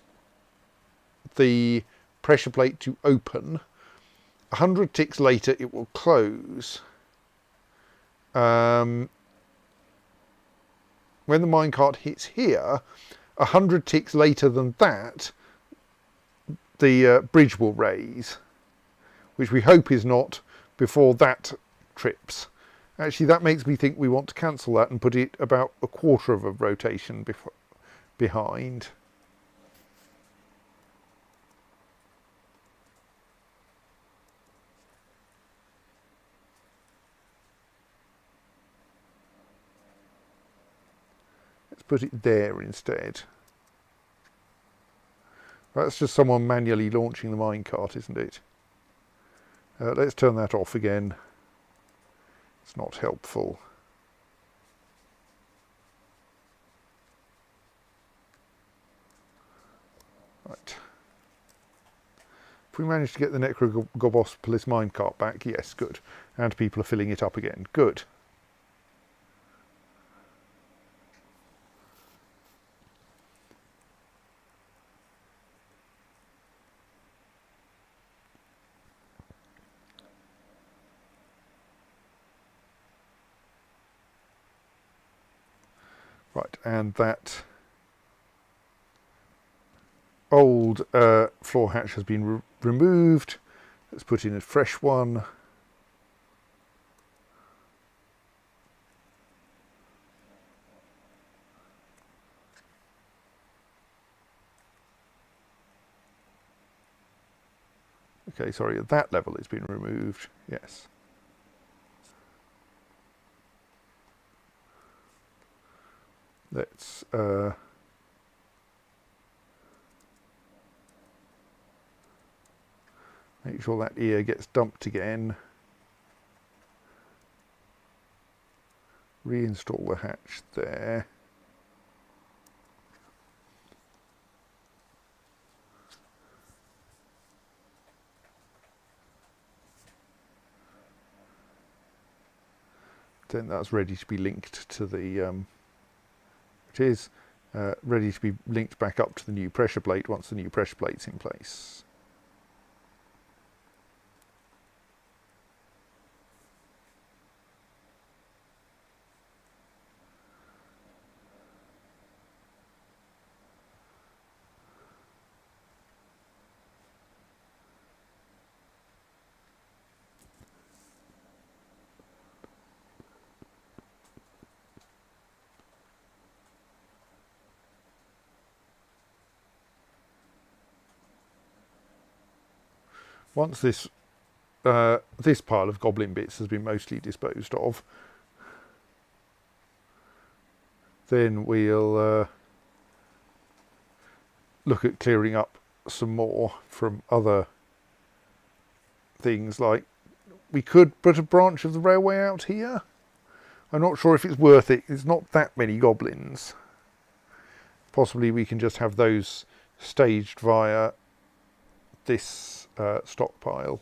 the pressure plate to open. 100 ticks later it will close. When the minecart hits here, 100 ticks later than that, the bridge will raise, which we hope is not before that trips. Actually, that makes me think we want to cancel that and put it about a quarter of a rotation behind. Put it there instead. That's just someone manually launching the minecart, isn't it? Let's turn that off again. It's not helpful. Right. If we manage to get the Necrogobopolis minecart back, yes, good. And people are filling it up again. Good. Right, and that old floor hatch has been removed. Let's put in a fresh one. Okay, sorry, at that level it's been removed, yes. Let's Make sure that ear gets dumped again. Reinstall the hatch there. Then that's ready to be linked to the, it is ready to be linked back up to the new pressure plate once the new pressure plate's in place. Once this this pile of goblin bits has been mostly disposed of, then we'll look at clearing up some more from other things. Like, we could put a branch of the railway out here. I'm not sure if it's worth it. It's not that many goblins. Possibly we can just have those staged via this stockpile.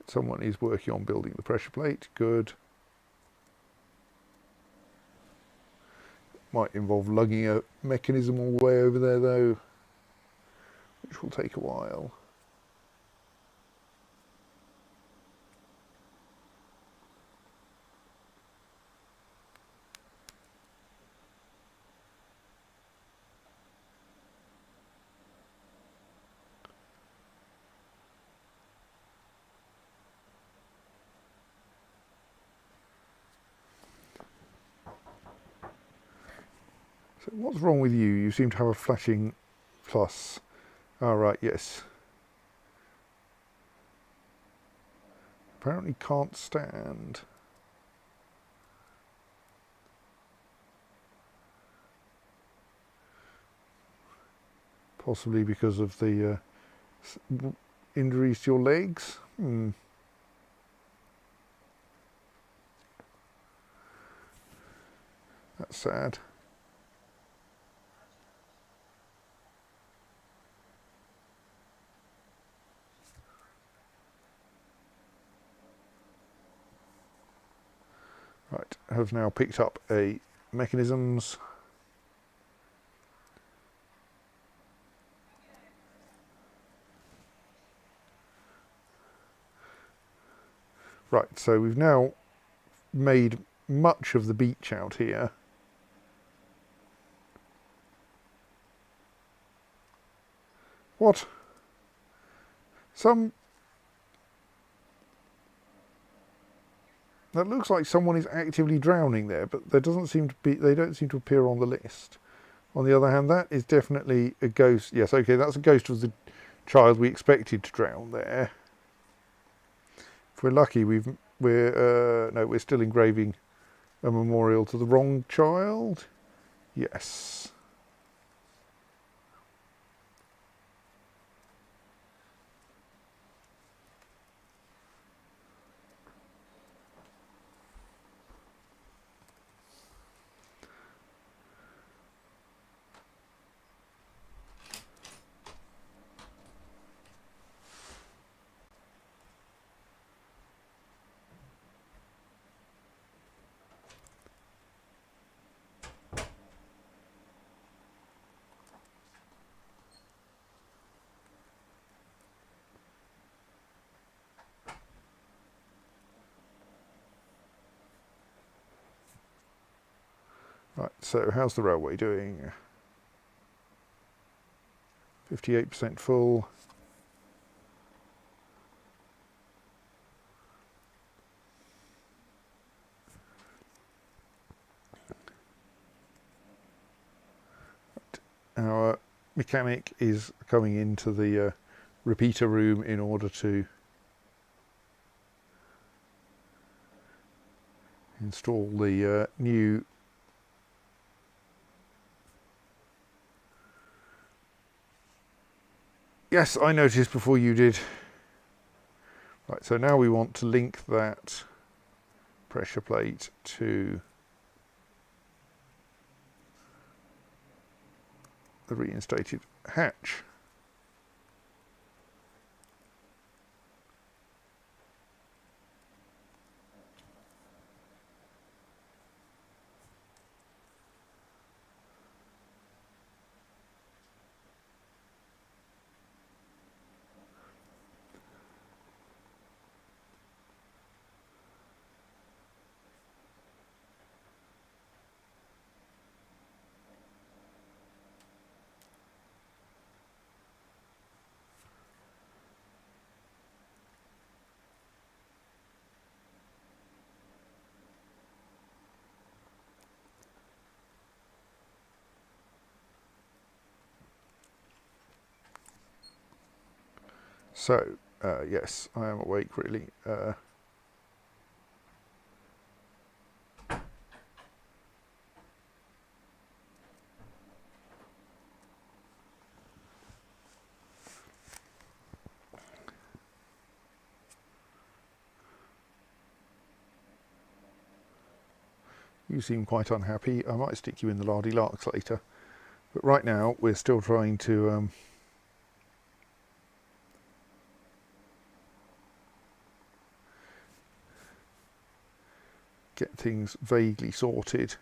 Someone is working on building the pressure plate. Good. Might involve lugging a mechanism all the way over there though, which will take a while. So what's wrong with you? You seem to have a flashing plus. Oh, right, yes. Apparently can't stand. Possibly because of the injuries to your legs. That's sad. Right, have now picked up a mechanisms. Right, so we've now made much of the beach out here. What? That looks like someone is actively drowning there, but there doesn't seem to be, they don't seem to appear on the list. On the other hand, that is definitely a ghost. Yes, okay, that's a ghost of the child we expected to drown there. If we're lucky, we're still engraving a memorial to the wrong child. Yes. Right, so how's the railway doing? 58% full. our mechanic is coming into the repeater room in order to install the new Yes, I noticed before you did. Right, so now we want to link that pressure plate to the reinstated hatch. So, yes, I am awake really. You seem quite unhappy. I might stick you in the lardy larks later. But right now, we're still trying to get things vaguely sorted.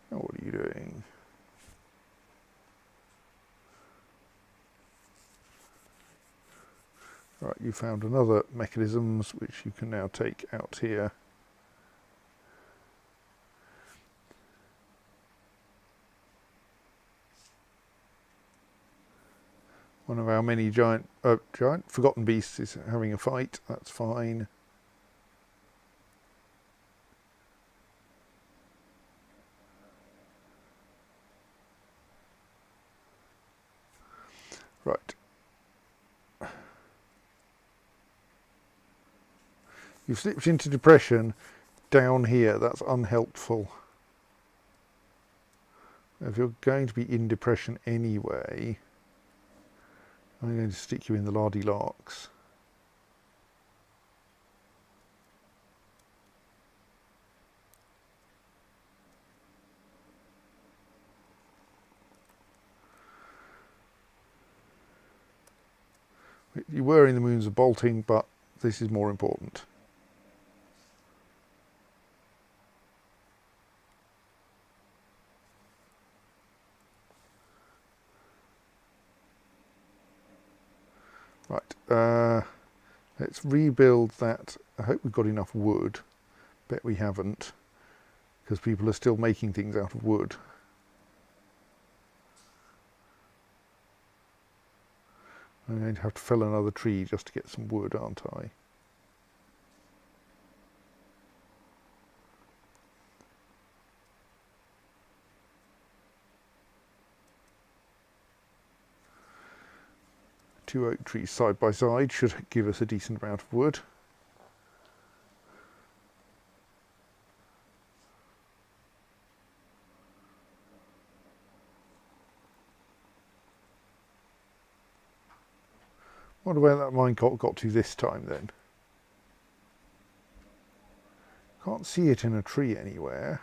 Now, what are you doing? Right, you found another mechanisms which you can now take out here. One of our many giant forgotten beasts is having a fight. That's fine. Right. You've slipped into depression down here. That's unhelpful. If you're going to be in depression anyway, I'm going to stick you in the lardy larks. You were in the moons of bolting, but this is more important. Right, let's rebuild that. I hope we've got enough wood. Bet we haven't, because people are still making things out of wood. I'm going to have to fell another tree just to get some wood, aren't I? Two oak trees side by side should give us a decent amount of wood. Wonder where that minecart got to this time then. Can't see it in a tree anywhere.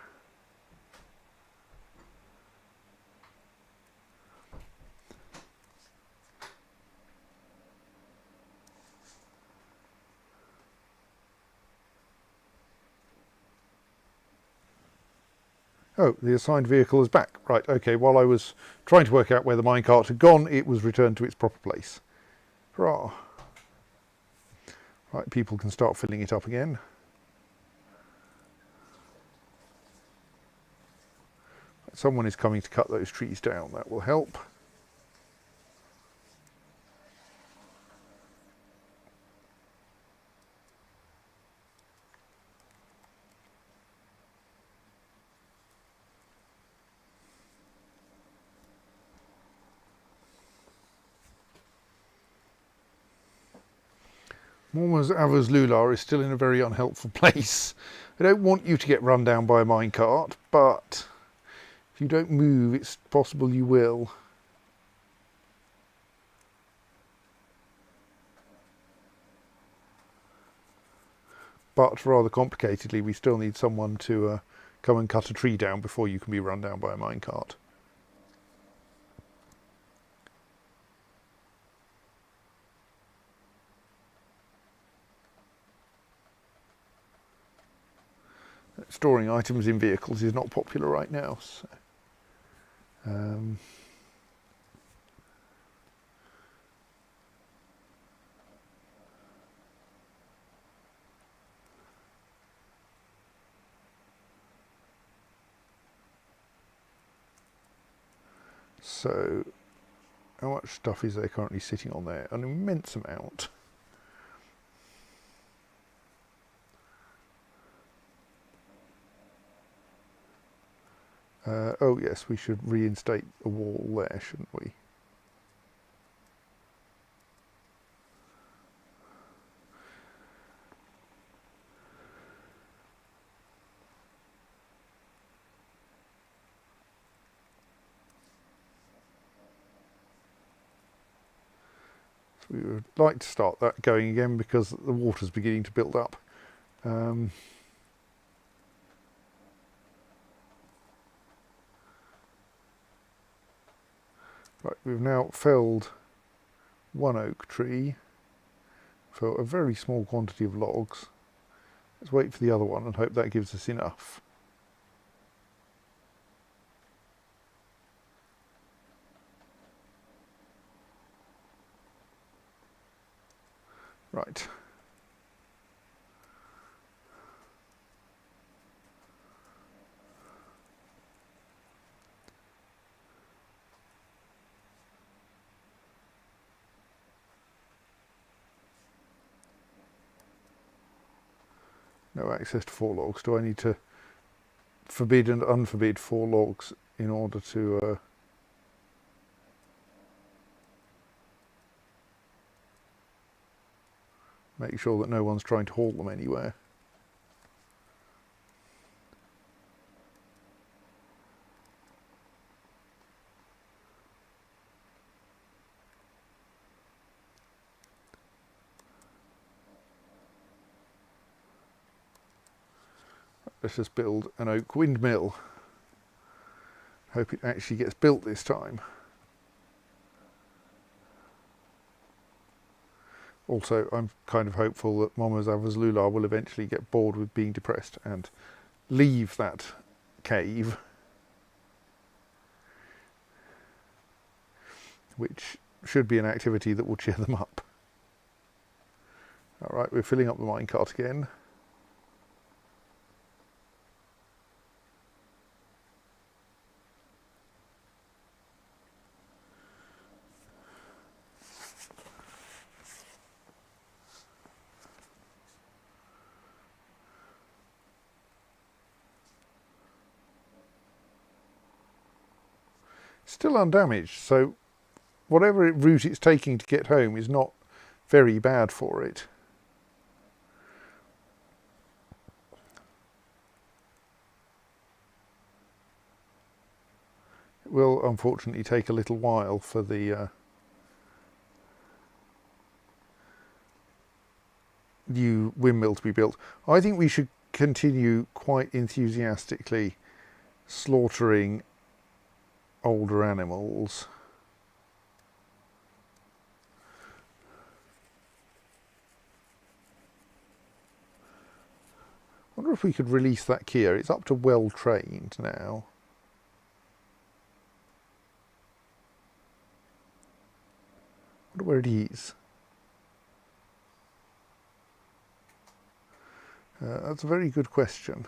Oh, the assigned vehicle is back. Right, okay, while I was trying to work out where the minecart had gone, it was returned to its proper place. Hurrah. Right, people can start filling it up again. Someone is coming to cut those trees down, that will help. Mormons Avers Lular is still in a very unhelpful place. I don't want you to get run down by a minecart, but if you don't move, it's possible you will. But rather complicatedly, we still need someone to come and cut a tree down before you can be run down by a minecart. Storing items in vehicles is not popular right now. So how much stuff is there currently sitting on there? An immense amount. Oh yes, we should reinstate a wall there, shouldn't we? So we would like to start that going again because the water's beginning to build up. Right, we've now felled one oak tree for a very small quantity of logs. Let's wait for the other one and hope that gives us enough. Right. No access to 4 logs. Do I need to forbid and unforbid 4 logs in order to make sure that no one's trying to haul them anywhere? Let's just build an oak windmill. Hope it actually gets built this time. Also, I'm kind of hopeful that Mama's Avers Lular will eventually get bored with being depressed and leave that cave, which should be an activity that will cheer them up. Alright, we're filling up the minecart again. Still undamaged, so whatever route it's taking to get home is not very bad for it. It will unfortunately take a little while for the new windmill to be built. I think we should continue quite enthusiastically slaughtering older animals. I wonder if we could release that Kia. It's up to well trained now. I wonder where it is. That's a very good question.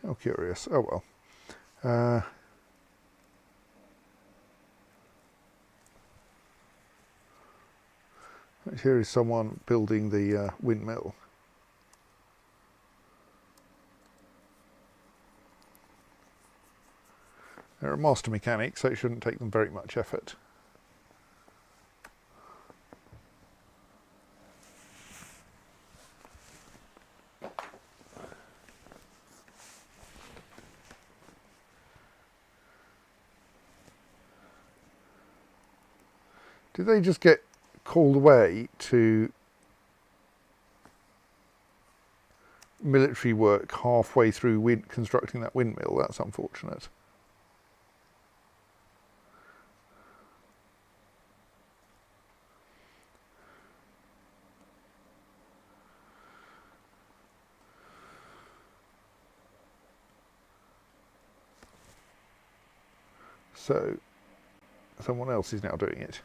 How curious. Oh well. Uh, here is someone building the windmill. They're a master mechanic, so it shouldn't take them very much effort. Did they just get called away to military work halfway through constructing that windmill? That's unfortunate. So someone else is now doing it.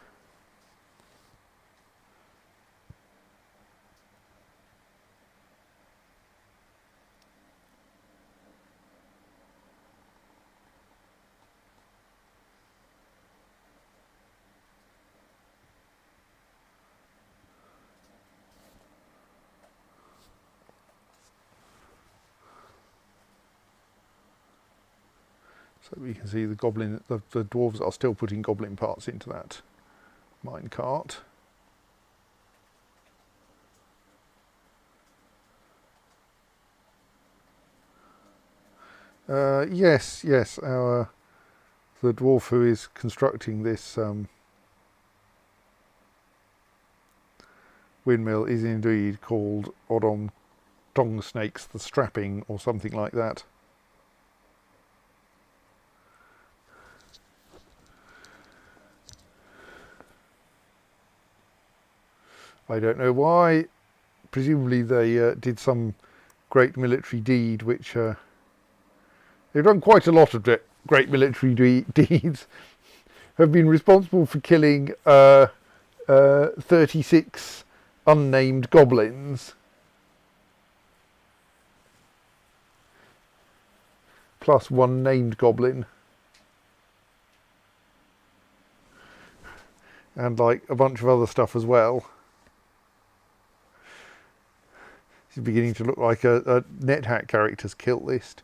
So we can see the dwarves are still putting goblin parts into that mine cart. Yes, the dwarf who is constructing this windmill is indeed called Odom Dong Snakes the Strapping, or something like that. I don't know why. Presumably they did some great military deed, which they've done quite a lot of great military deeds. Have been responsible for killing 36 unnamed goblins, plus one named goblin, and like a bunch of other stuff as well. This is beginning to look like a NetHack character's kill list.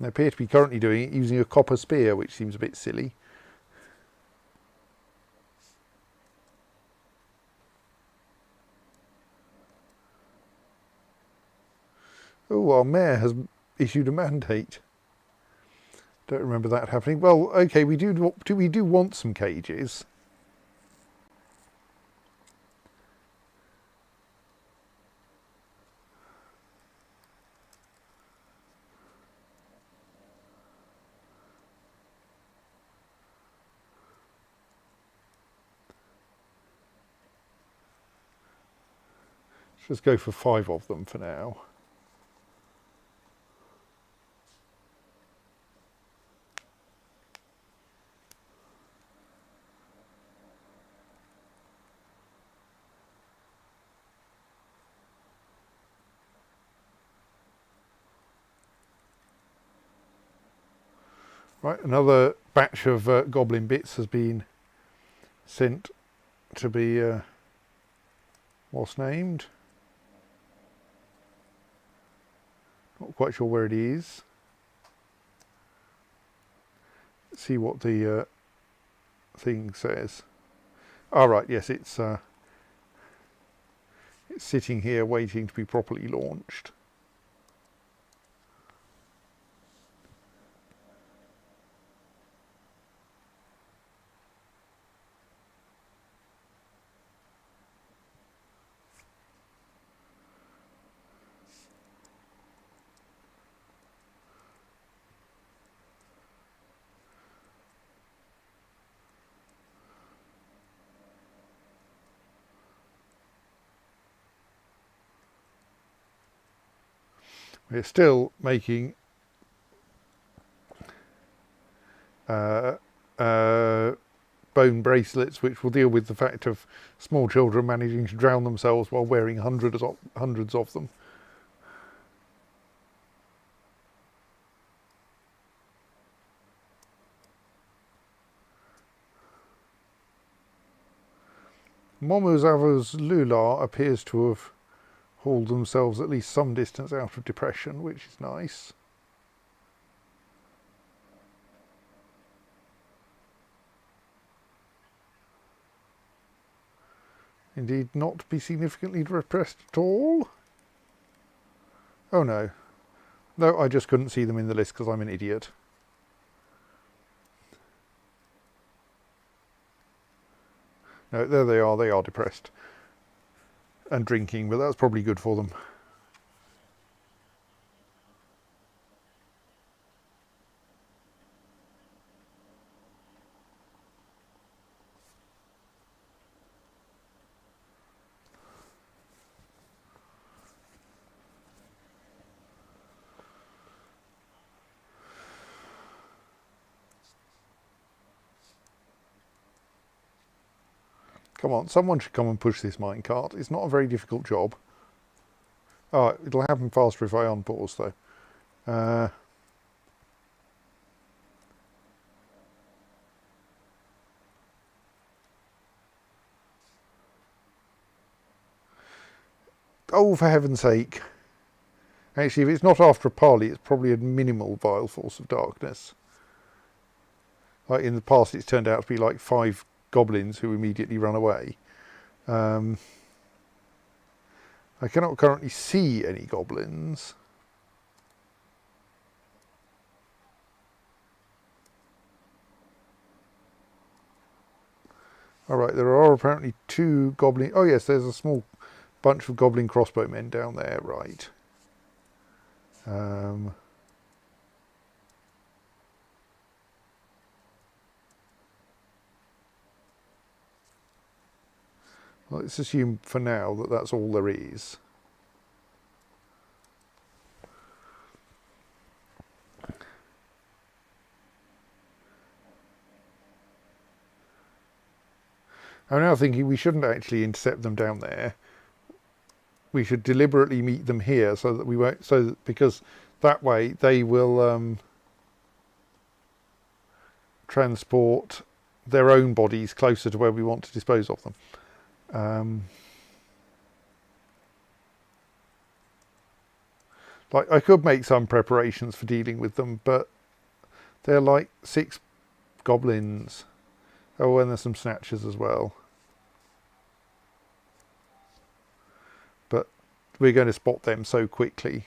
They appear to be currently doing it using a copper spear, which seems a bit silly. Oh, our mayor has issued a mandate. Don't remember that happening. Well, okay, we do want some cages. Let's just go for 5 of them for now. Right, another batch of goblin bits has been sent to be what's named. Not quite sure where it is. Let's see what the thing says. All right, yes, it's sitting here waiting to be properly launched. We're still making bone bracelets, which will deal with the fact of small children managing to drown themselves while wearing hundreds of them. Momozava's Lula appears to have hauled themselves at least some distance out of depression, which is nice. Indeed, not be significantly depressed at all. Oh no. No, I just couldn't see them in the list because I'm an idiot. No, there they are depressed. And drinking, but that's probably good for them. Come on, someone should come and push this minecart. It's not a very difficult job. Oh, it'll happen faster if I unpause though. Oh, for heaven's sake. Actually, if it's not after a parley, it's probably a minimal vile force of darkness. Like in the past, it's turned out to be like 5 goblins who immediately run away. I cannot currently see any goblins. Alright, there are apparently 2 goblin... Oh yes, there's a small bunch of goblin crossbowmen down there, right. Let's assume for now that that's all there is. I'm now thinking we shouldn't actually intercept them down there. We should deliberately meet them here so that we won't, because that way they will transport their own bodies closer to where we want to dispose of them. Like I could make some preparations for dealing with them, but they're like 6 goblins. Oh, and there's some snatchers as well. But we're going to spot them so quickly.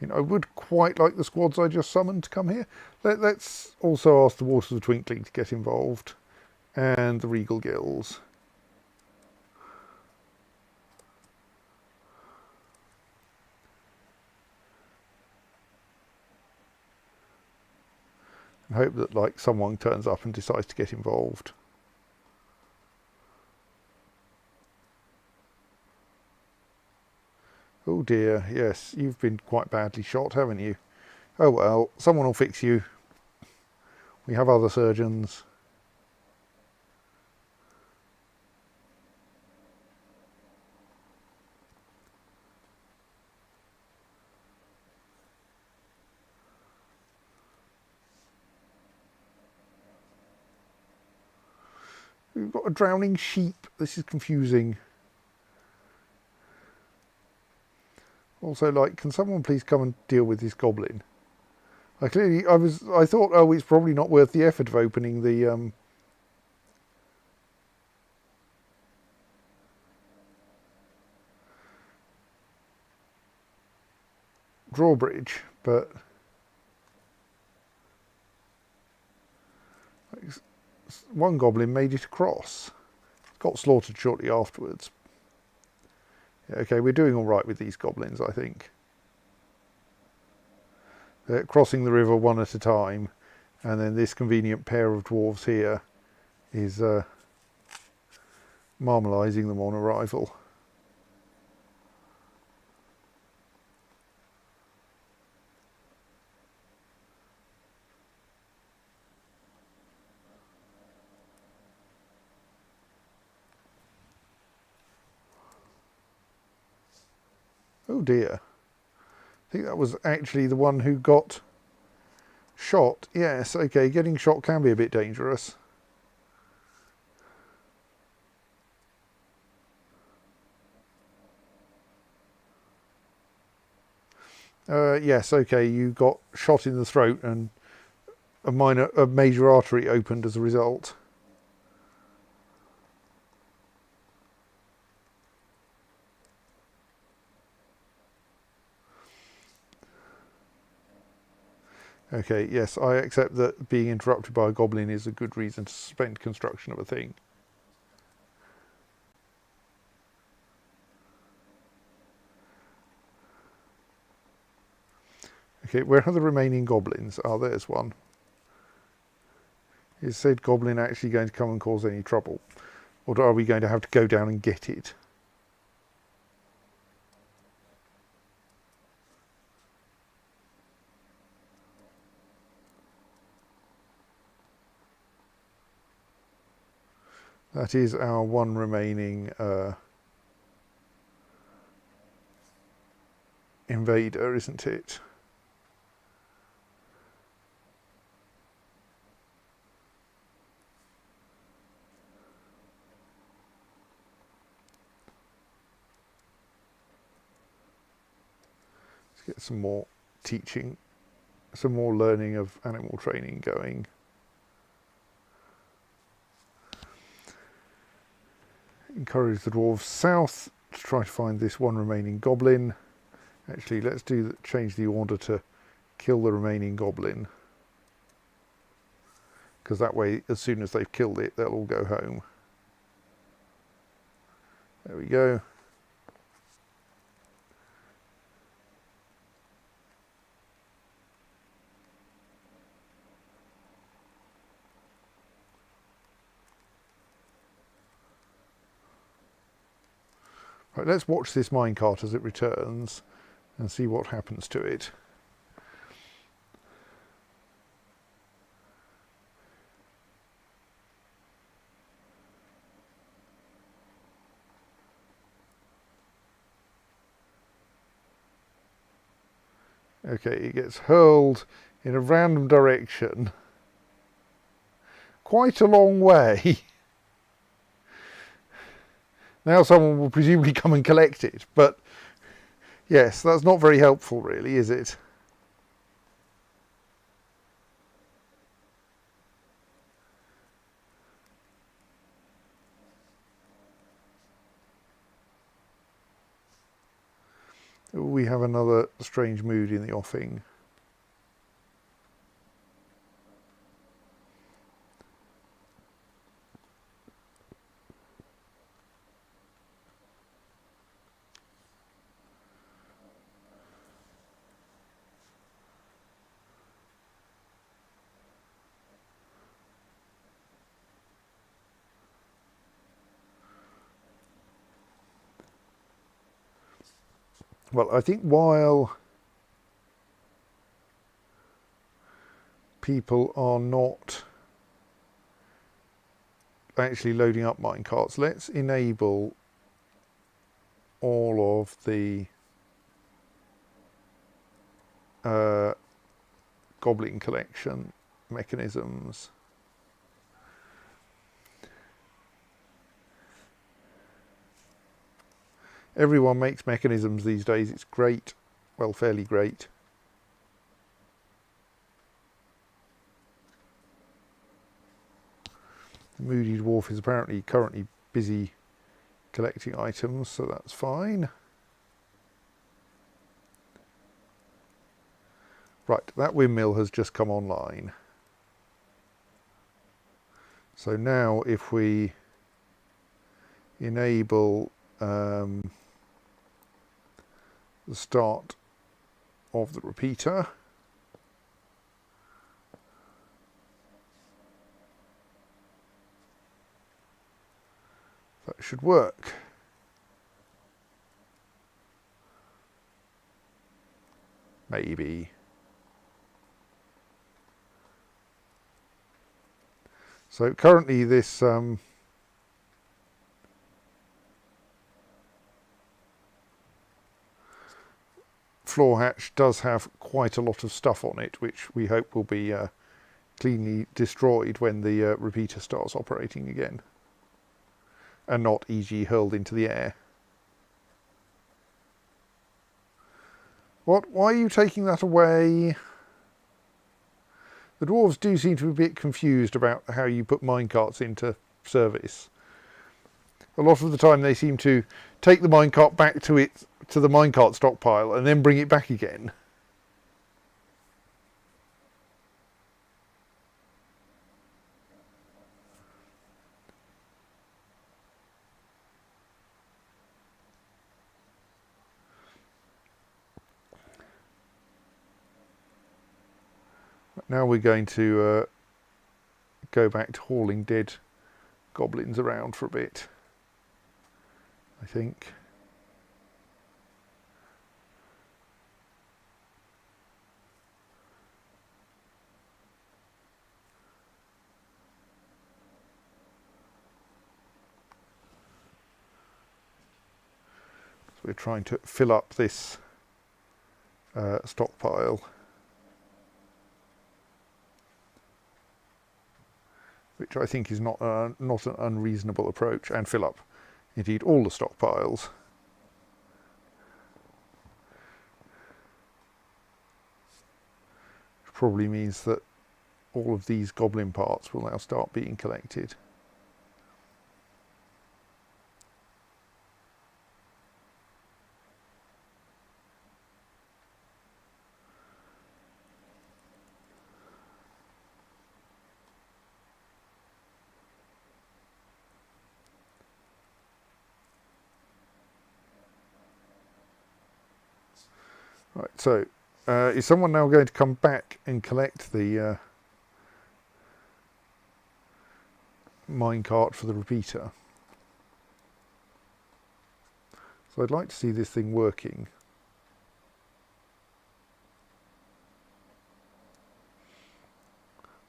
I mean, I would quite like the squads I just summoned to come here. Let's also ask the Waters of Twinkling to get involved. And the Regal Gills. And hope that like someone turns up and decides to get involved. Oh dear, yes, you've been quite badly shot, haven't you? Oh well, someone will fix you. We have other surgeons. We've got a drowning sheep. This is confusing. Also, like, can someone please come and deal with this goblin? I thought, oh, it's probably not worth the effort of opening the drawbridge, but one goblin made it across. Got slaughtered shortly afterwards. Okay, we're doing all right with these goblins, I think. They're crossing the river one at a time, and then this convenient pair of dwarves here is marmalising them on arrival. Oh dear. I think that was actually the one who got shot. Yes, okay, getting shot can be a bit dangerous. Yes, okay, you got shot in the throat and a major artery opened as a result. Okay, yes, I accept that being interrupted by a goblin is a good reason to suspend construction of a thing. Okay, where are the remaining goblins? Oh, there's one. Is said goblin actually going to come and cause any trouble? Or are we going to have to go down and get it? That is our one remaining invader, isn't it? Let's get some more teaching, some more learning of animal training going. Encourage the dwarves south to try to find this one remaining goblin. Actually, let's change the order to kill the remaining goblin, because that way, as soon as they've killed it, they'll all go home. There we go. Right, let's watch this minecart as it returns and see what happens to it. Okay, it gets hurled in a random direction, quite a long way. Now someone will presumably come and collect it, but yes, that's not very helpful really, is it? We have another strange mood in the offing. Well, I think while people are not actually loading up minecarts, let's enable all of the goblin collection mechanisms. Everyone makes mechanisms these days, it's great, well, fairly great. The Moody Dwarf is apparently currently busy collecting items, so that's fine. Right, that windmill has just come online. So now if we enable the start of the repeater, that should work. Maybe. So currently this floor hatch does have quite a lot of stuff on it, which we hope will be cleanly destroyed when the repeater starts operating again, and not, e.g., hurled into the air. What? Why are you taking that away? The dwarves do seem to be a bit confused about how you put minecarts into service. A lot of the time they seem to take the minecart back to the minecart stockpile and then bring it back again. Now we're going to go back to hauling dead goblins around for a bit, I think. So we're trying to fill up this stockpile, which I think is not an unreasonable approach, and fill up indeed all the stockpiles. Which probably means that all of these goblin parts will now start being collected. Right, so is someone now going to come back and collect the minecart for the repeater? So I'd like to see this thing working.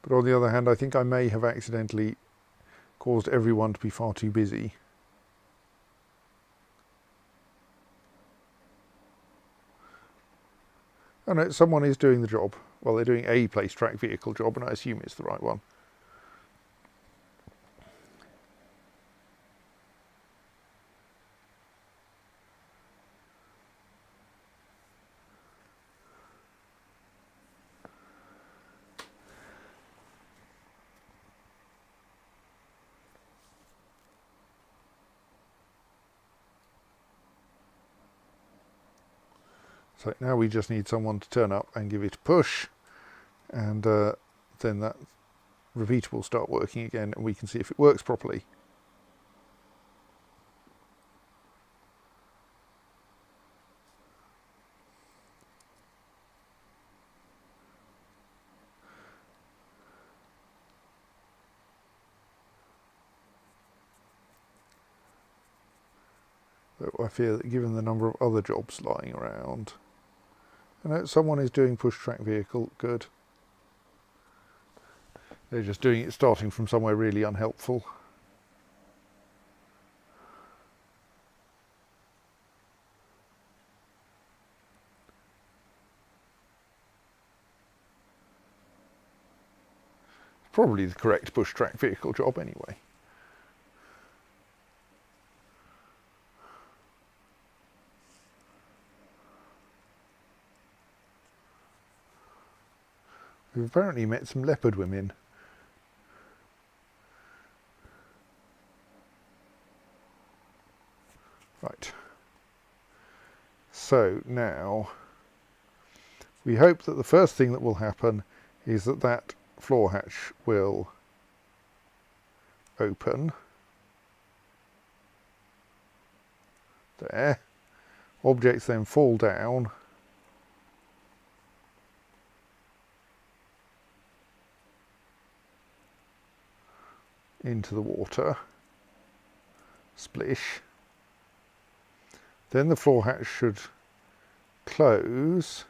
But on the other hand, I think I may have accidentally caused everyone to be far too busy. Oh no, someone is doing the job. Well, they're doing a place track vehicle job, and I assume it's the right one. So now we just need someone to turn up and give it a push, and then that repeater will start working again, and we can see if it works properly. So I fear that given the number of other jobs lying around, I know someone is doing push track vehicle, good. They're just doing it starting from somewhere really unhelpful. Probably the correct push track vehicle job anyway. We've apparently met some leopard women. Right. So now we hope that the first thing that will happen is that that floor hatch will open. There. Objects then fall down. Into the water. Splish. Then the floor hatch should close.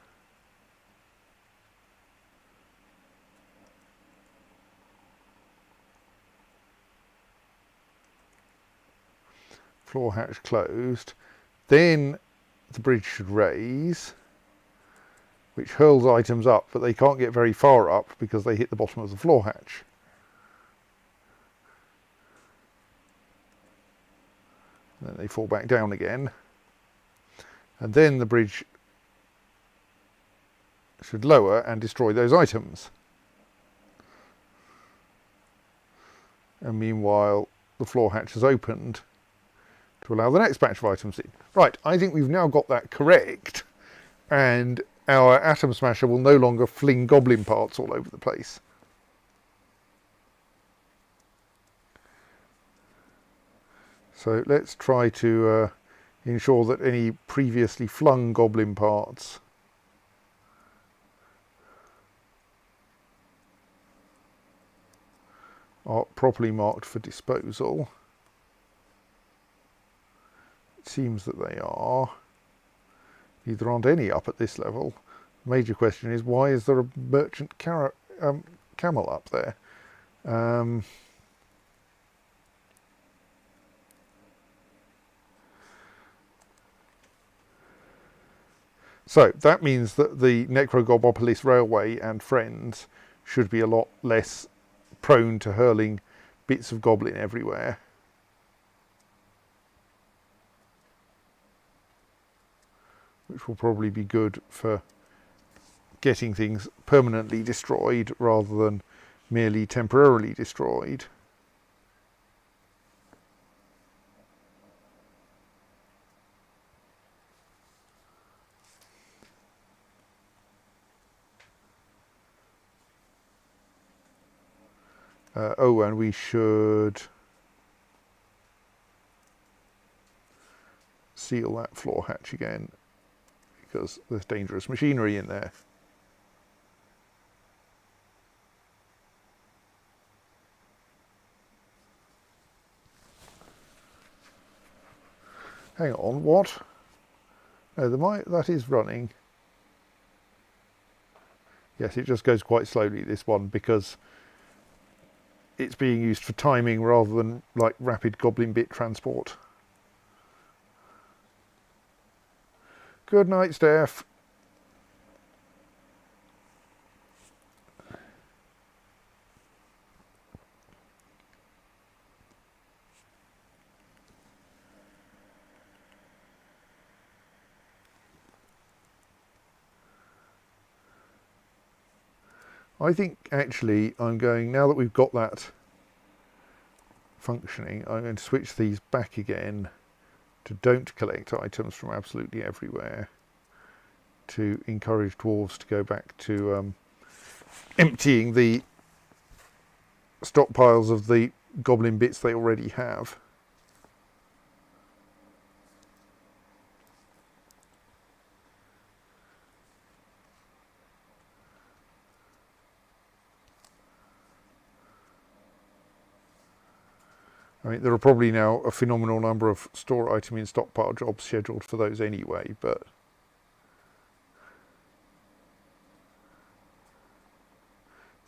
Floor hatch closed. Then the bridge should raise, which hurls items up, but they can't get very far up because they hit the bottom of the floor hatch. Then they fall back down again. And then the bridge should lower and destroy those items. And meanwhile, the floor hatch has opened to allow the next batch of items in. Right, I think we've now got that correct, and our atom smasher will no longer fling goblin parts all over the place. So let's try to ensure that any previously flung goblin parts are properly marked for disposal. It seems that they are. There aren't any up at this level. The major question is, why is there a merchant camel up there? So that means that the Necrogobopolis Railway and friends should be a lot less prone to hurling bits of goblin everywhere. Which will probably be good for getting things permanently destroyed rather than merely temporarily destroyed. Oh, and we should seal that floor hatch again, because there's dangerous machinery in there. Hang on, what? No, that is running. Yes, it just goes quite slowly, this one, because it's being used for timing rather than like rapid goblin bit transport. Good night, Steph. I think actually I'm going, now that we've got that functioning, I'm going to switch these back again to don't collect items from absolutely everywhere, to encourage dwarves to go back to emptying the stockpiles of the goblin bits they already have. I mean, there are probably now a phenomenal number of store item in stockpile jobs scheduled for those anyway, but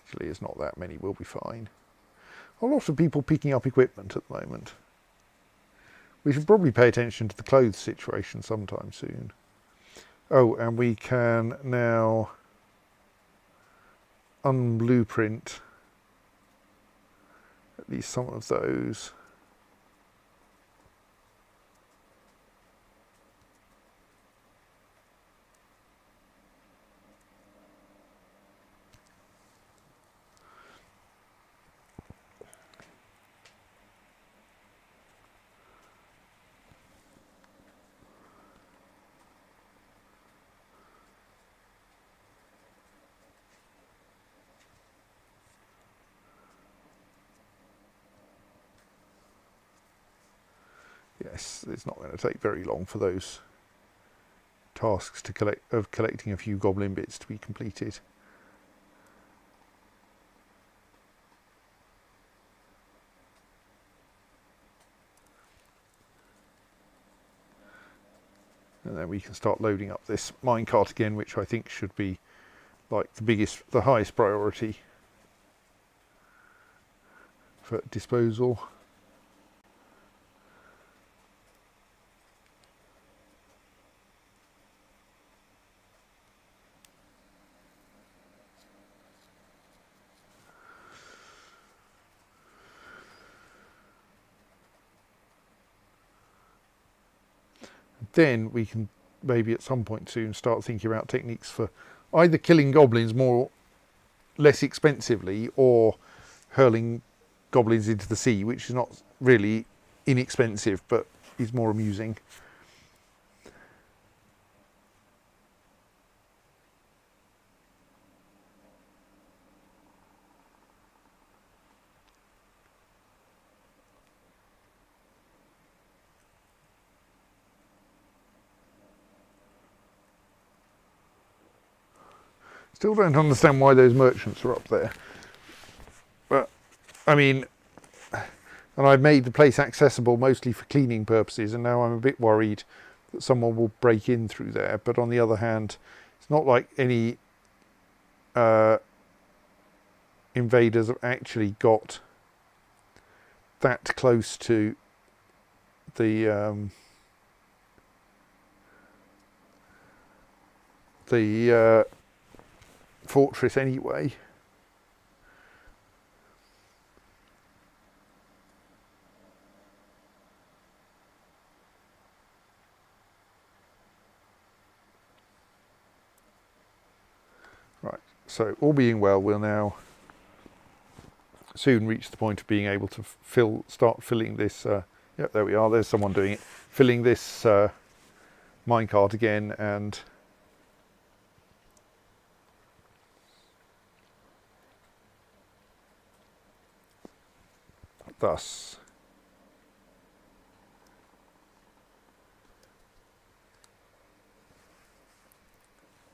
actually it's not that many, we'll be fine. A lot of people picking up equipment at the moment. We should probably pay attention to the clothes situation sometime soon. Oh, and we can now unblueprint at least some of those. Yes, it's not going to take very long for those tasks to collecting a few goblin bits to be completed. And then we can start loading up this minecart again, which I think should be like the highest priority for disposal. Then we can maybe at some point soon start thinking about techniques for either killing goblins less expensively, or hurling goblins into the sea, which is not really inexpensive but is more amusing. Still don't understand why those merchants are up there. But, I mean, and I've made the place accessible mostly for cleaning purposes, and now I'm a bit worried that someone will break in through there. But on the other hand, it's not like any invaders have actually got that close to the fortress anyway. Right, so all being well, we'll now soon reach the point of being able to start filling this. Yep, there we are. There's someone doing it, filling this minecart again, and thus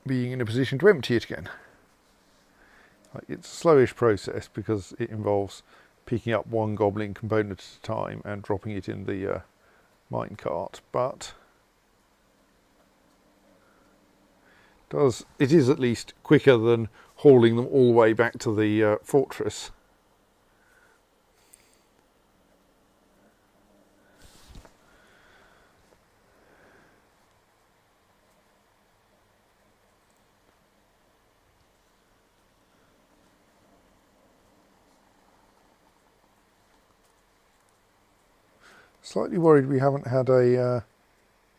being in a position to empty it again. It's a slowish process because it involves picking up one goblin component at a time and dropping it in the minecart, but it is at least quicker than hauling them all the way back to the fortress. Slightly worried we haven't had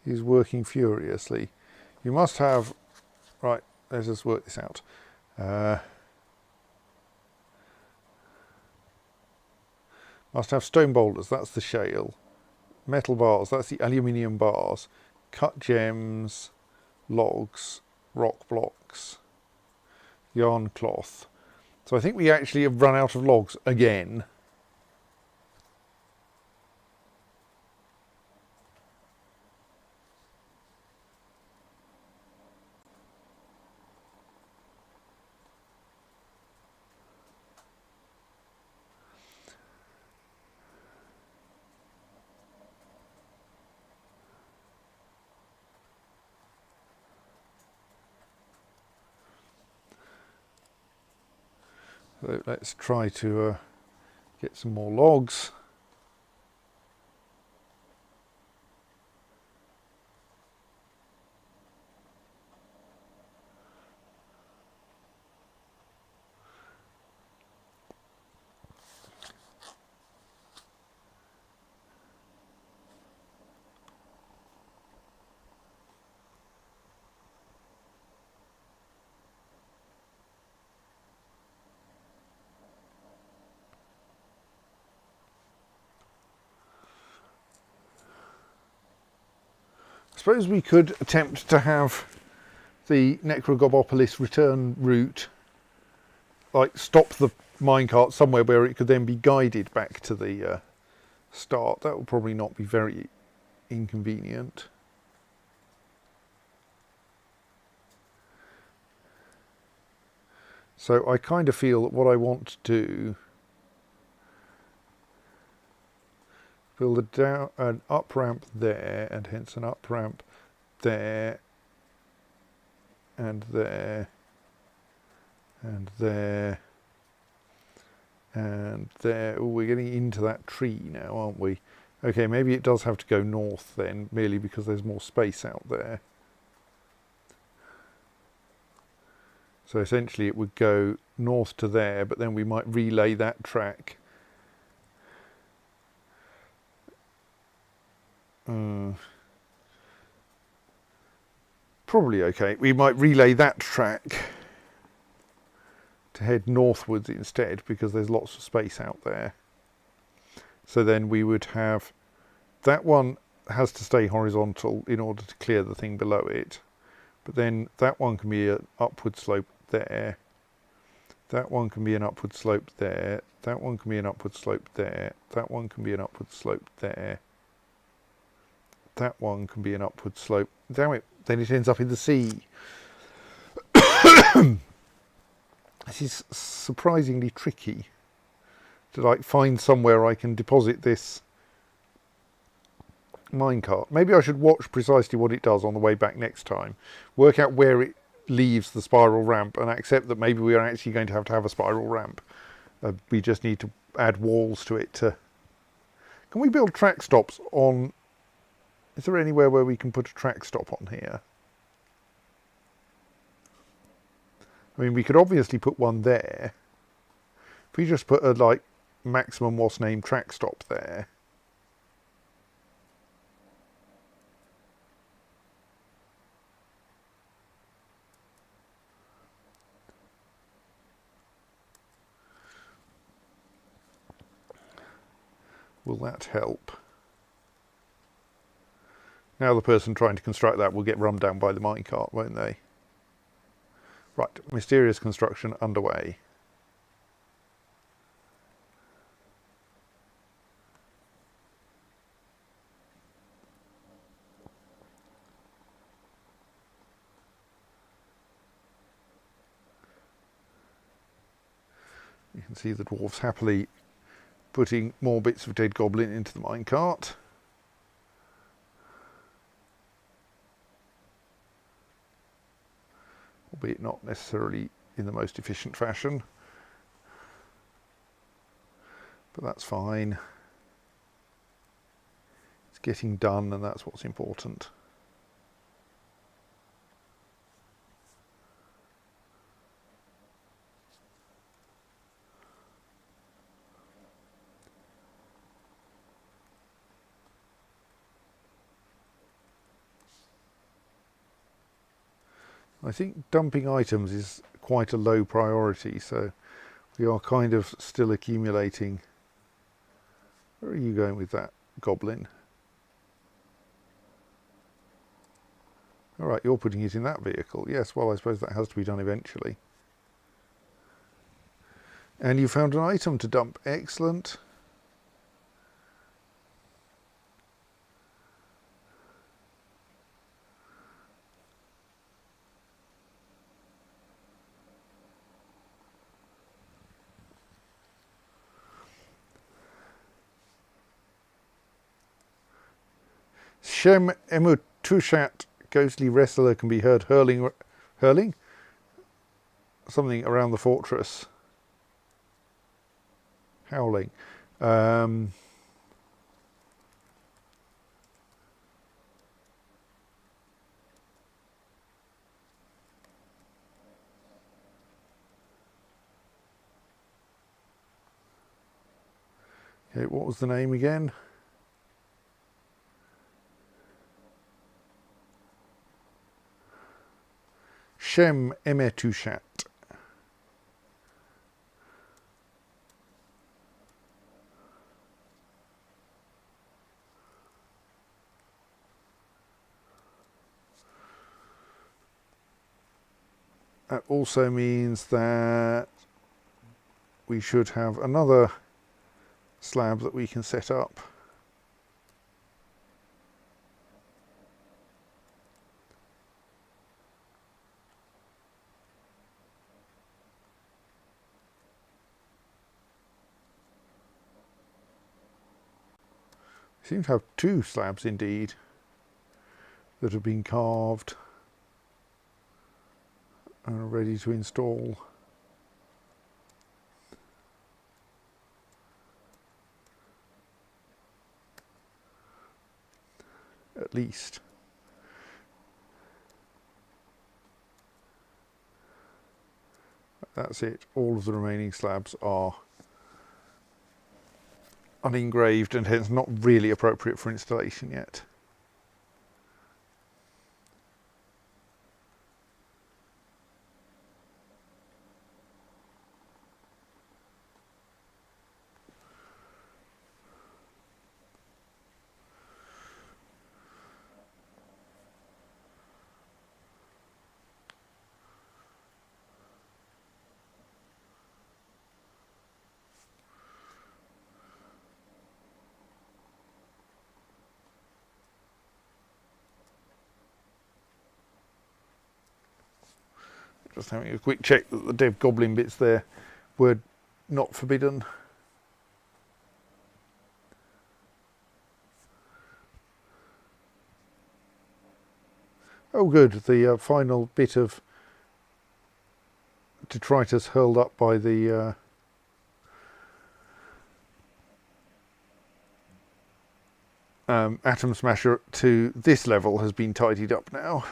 he's working furiously. You must have, right, let's just work this out. Must have stone boulders, that's the shale. Metal bars, that's the aluminium bars. Cut gems, logs, rock blocks, yarn cloth. So I think we actually have run out of logs again. So let's try to get some more logs. I suppose we could attempt to have the Necrogobopolis return route, like stop the minecart somewhere where it could then be guided back to the start. That will probably not be very inconvenient. So I kind of feel that what I want to do, build an up ramp there, and hence an up ramp there, and there, and there, and there. Oh, we're getting into that tree now, aren't we? Okay, maybe it does have to go north then, merely because there's more space out there. So essentially it would go north to there, but then we might relay that track. Probably okay. We might relay that track to head northwards instead, because there's lots of space out there. So then we would have, that one has to stay horizontal in order to clear the thing below it. But then that one can be an upward slope there. That one can be an upward slope there. That one can be an upward slope there. That one can be an upward slope there. That one can be an upward slope. Damn it, then it ends up in the sea. This is surprisingly tricky to like find somewhere I can deposit this minecart. Maybe I should watch precisely what it does on the way back next time, work out where it leaves the spiral ramp, and accept that maybe we are actually going to have a spiral ramp. We just need to add walls to it. Can we build track stops on? Is there anywhere where we can put a track stop on here? I mean, we could obviously put one there. If we just put a like maximum was named track stop there. Will that help? Now the person trying to construct that will get run down by the minecart, won't they? Right, mysterious construction underway. You can see the dwarves happily putting more bits of dead goblin into the minecart. Albeit not necessarily in the most efficient fashion. But that's fine. It's getting done, and that's what's important. I think dumping items is quite a low priority, so we are kind of still accumulating. Where are you going with that, goblin? All right, you're putting it in that vehicle. Yes, well, I suppose that has to be done eventually. And you found an item to dump. Excellent. Shem Emutushat, ghostly wrestler, can be heard hurling something around the fortress. Howling. Okay, what was the name again? Shem Emetushat. That also means that we should have another slab that we can set up. We seem to have two slabs indeed. that have been carved and are ready to install. At least. That's it. All of the remaining slabs are unengraved and hence not really appropriate for installation yet. Just having a quick check that the dev goblin bits there were not forbidden. Oh good, the final bit of detritus hurled up by the atom smasher to this level has been tidied up now.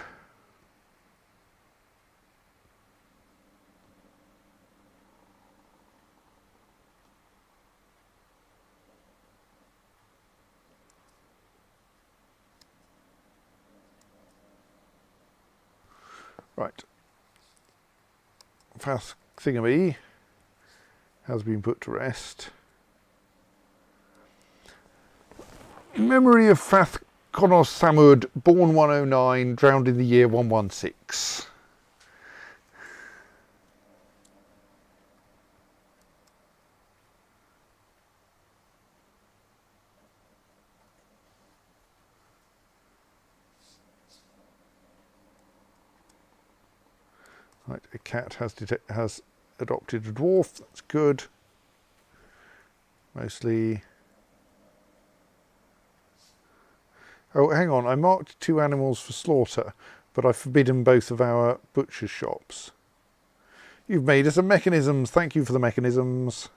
Right, Fath Thingamy has been put to rest. In memory of Fath Konos Samud, born 109, drowned in the year 116. Right, a cat has adopted a dwarf, that's good. Mostly... Oh, hang on, I marked 2 animals for slaughter, but I've forbidden both of our butcher's shops. You've made us some mechanisms, thank you for the mechanisms.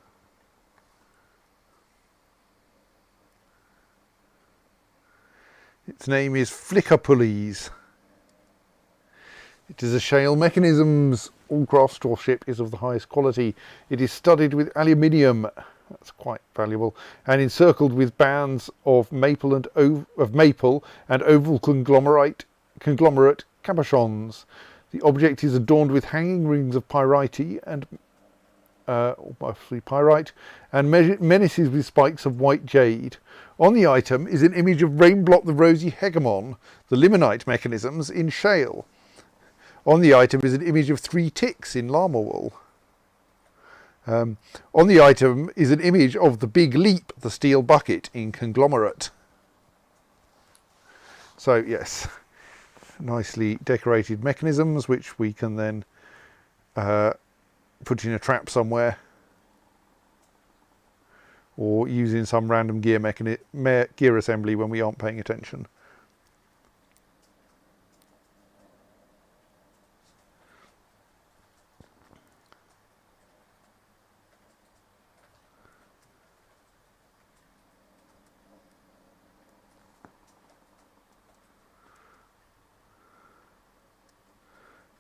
Its name is Flicker Pulleys. It is a shale mechanisms. All craft store ship is of the highest quality. It is studded with aluminium. That's quite valuable, and encircled with bands of maple and oval conglomerate cabochons. The object is adorned with hanging rings of pyrite and mostly pyrite, and menaces with spikes of white jade. On the item is an image of Rainblot the Rosy Hegemon, the limonite mechanisms in shale. On the item is an image of 3 ticks in llama wool. On the item is an image of the Big Leap, the steel bucket in conglomerate. So yes, nicely decorated mechanisms which we can then put in a trap somewhere or use in some random gear assembly when we aren't paying attention.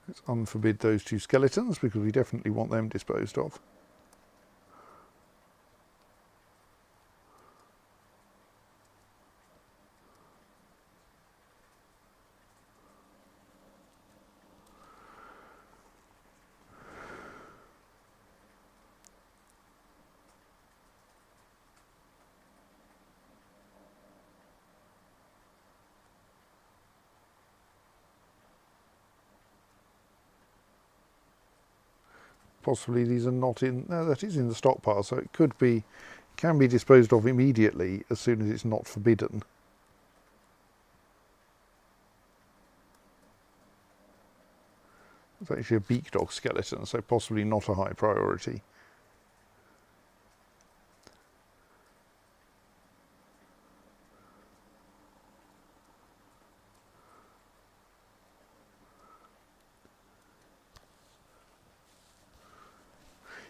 Let's unforbid those 2 skeletons because we definitely want them disposed of. Possibly these are not in, no, that is in the stockpile, so it can be disposed of immediately as soon as it's not forbidden. It's actually a beak dog skeleton, so possibly not a high priority.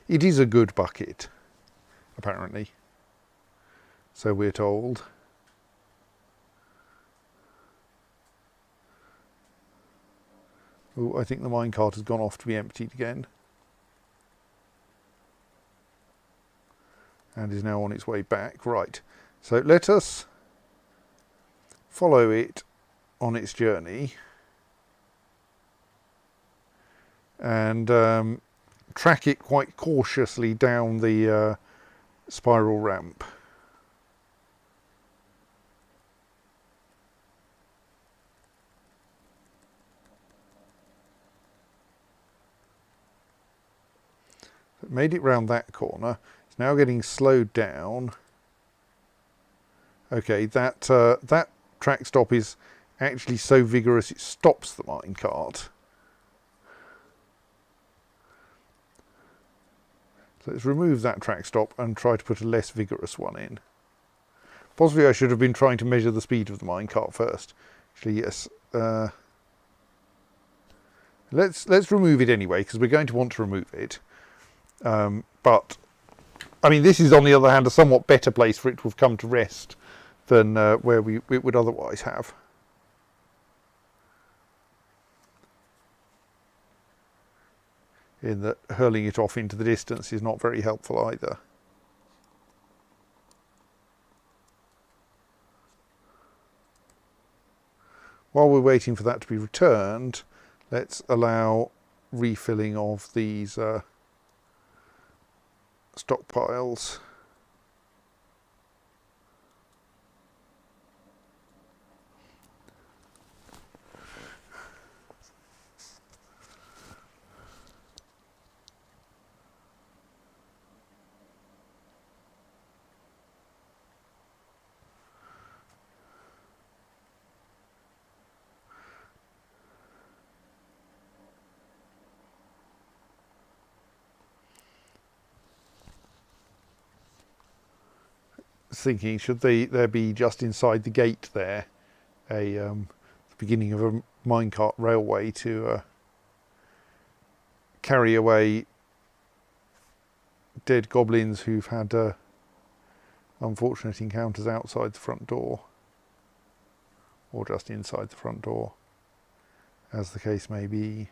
It is a good bucket, apparently. So we're told. Oh, I think the minecart has gone off to be emptied again. And is now on its way back. Right. So let us follow it on its journey. And track it quite cautiously down the spiral ramp. It made it round that corner. It's now getting slowed down. Okay, that that track stop is actually so vigorous it stops the minecart. So let's remove that track stop and try to put a less vigorous one in. Possibly I should have been trying to measure the speed of the minecart first. Actually, yes. Let's remove it anyway, because we're going to want to remove it. But, I mean, this is on the other hand a somewhat better place for it to have come to rest than where it would otherwise have. In that hurling it off into the distance is not very helpful either. While we're waiting for that to be returned, let's allow refilling of these stockpiles. Thinking, should there be just inside the gate there the beginning of a minecart railway to carry away dead goblins who've had unfortunate encounters outside the front door, or just inside the front door, as the case may be.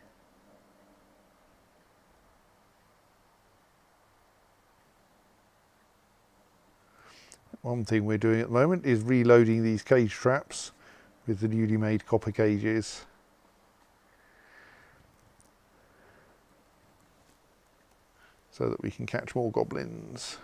One thing we're doing at the moment is reloading these cage traps with the newly made copper cages. So that we can catch more goblins.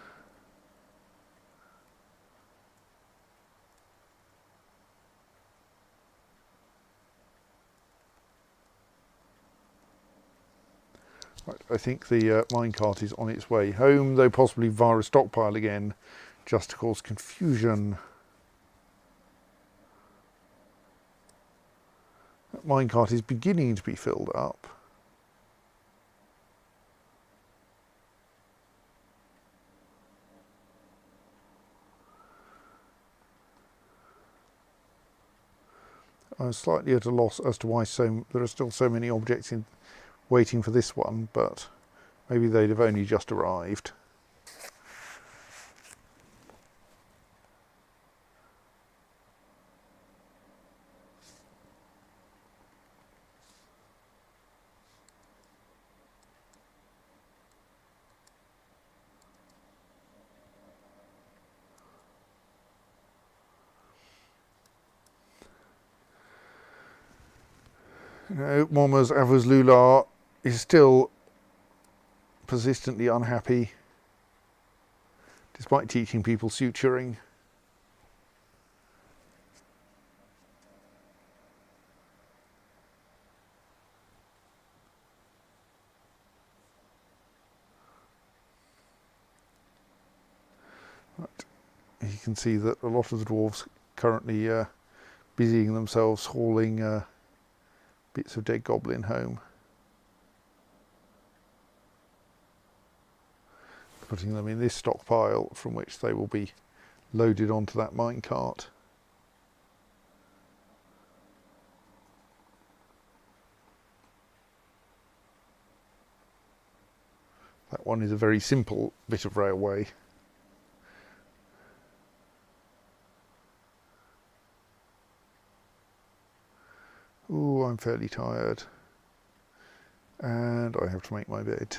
Right, I think the minecart is on its way home, though possibly via a stockpile again, just to cause confusion. That minecart is beginning to be filled up. I'm slightly at a loss as to why there are still so many objects waiting for this one, but maybe they'd have only just arrived. Mommers Avuzlular is still persistently unhappy, despite teaching people suturing. Right. You can see that a lot of the dwarves currently busying themselves hauling bits of dead goblin home, putting them in this stockpile from which they will be loaded onto that minecart. That one is a very simple bit of railway. Ooh, I'm fairly tired. And I have to make my bed.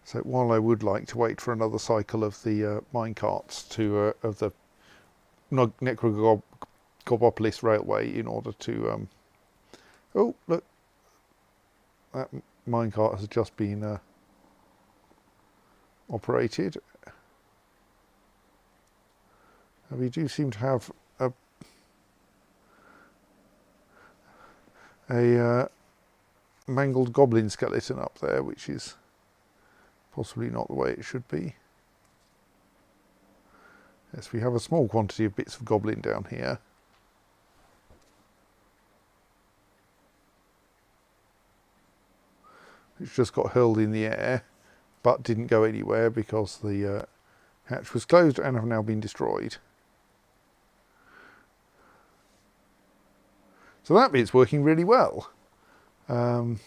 So while I would like to wait for another cycle of the minecarts to of the Necrogobopolis railway in order to oh look, that minecart has just been operated. And we do seem to have a mangled goblin skeleton up there, which is possibly not the way it should be. Yes, we have a small quantity of bits of goblin down here. It's just got hurled in the air, but didn't go anywhere because the hatch was closed and have now been destroyed. So that bit's working really well. The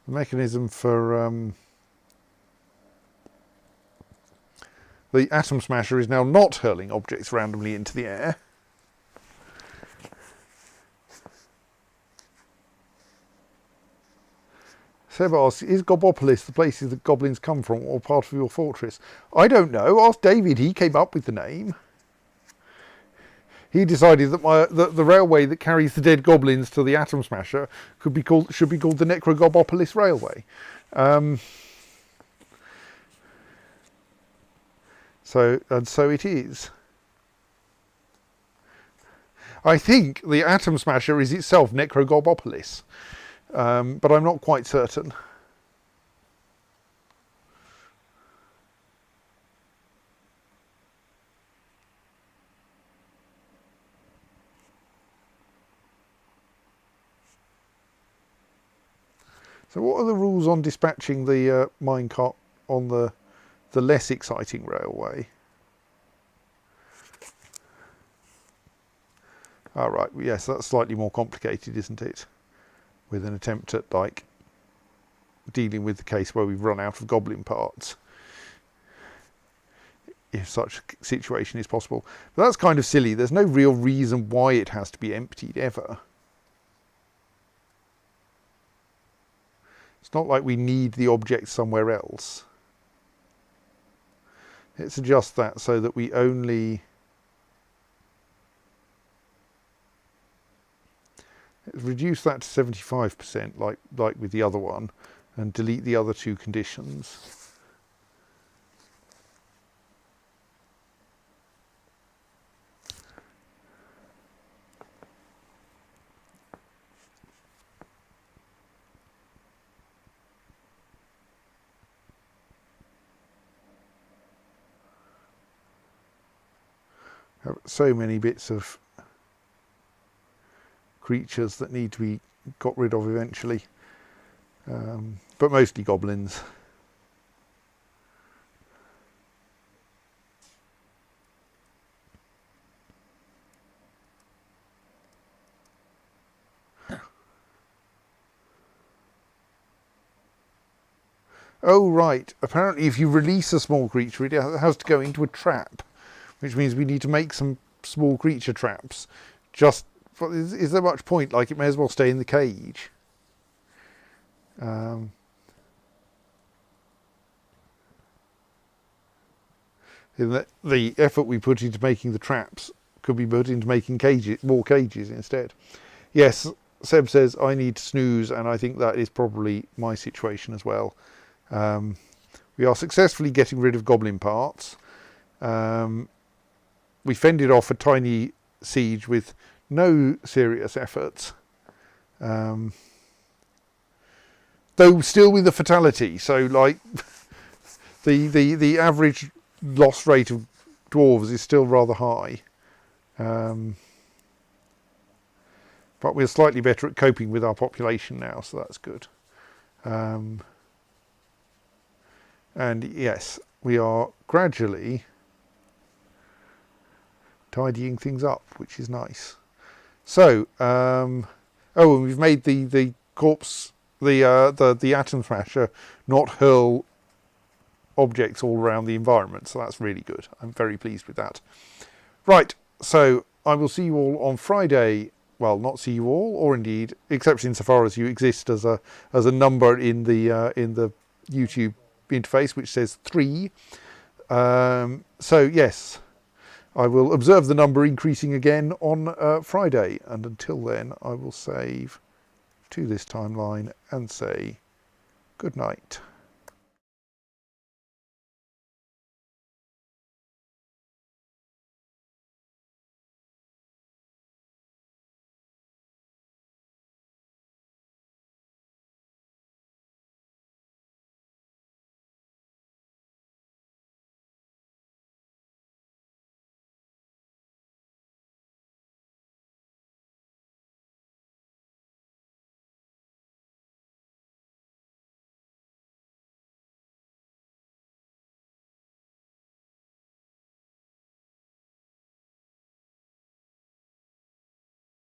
mechanism for the atom smasher is now not hurling objects randomly into the air. Seb asks, is Gobopolis the places that goblins come from or part of your fortress? I don't know. Ask David, he came up with the name. He decided that the railway that carries the dead goblins to the atom smasher should be called the Necrogobopolis Railway. So it is. I think the atom smasher is itself Necrogobopolis, but I'm not quite certain. So what are the rules on dispatching the minecart on the less exciting railway? All right, yes, that's slightly more complicated, isn't it? With an attempt at like dealing with the case where we've run out of goblin parts, if such a situation is possible. But that's kind of silly. There's no real reason why it has to be emptied ever. It's not like we need the object somewhere else. Let's adjust that so that we only... Let's reduce that to 75% like with the other one and delete the other two conditions. Have so many bits of creatures that need to be got rid of eventually, but mostly goblins. Oh right, apparently if you release a small creature it has to go into a trap, which means we need to make some small creature traps. Just is there much point? Like, it may as well stay in the cage. In that the effort we put into making the traps could be put into making more cages instead. Yes, Seb says I need to snooze, and I think that is probably my situation as well. We are successfully getting rid of goblin parts. We fended off a tiny siege with no serious efforts, though still with a fatality. So, like, the average loss rate of dwarves is still rather high, but we're slightly better at coping with our population now, so that's good. And yes, we are gradually tidying things up, which is nice. So, oh, and we've made the corpse, the atom thrasher, not hurl objects all around the environment. So that's really good. I'm very pleased with that. Right. So I will see you all on Friday. Well, not see you all, or indeed, except insofar as you exist as a number in the YouTube interface, which says 3. So yes, I will observe the number increasing again on Friday, and until then, I will save to this timeline and say good night.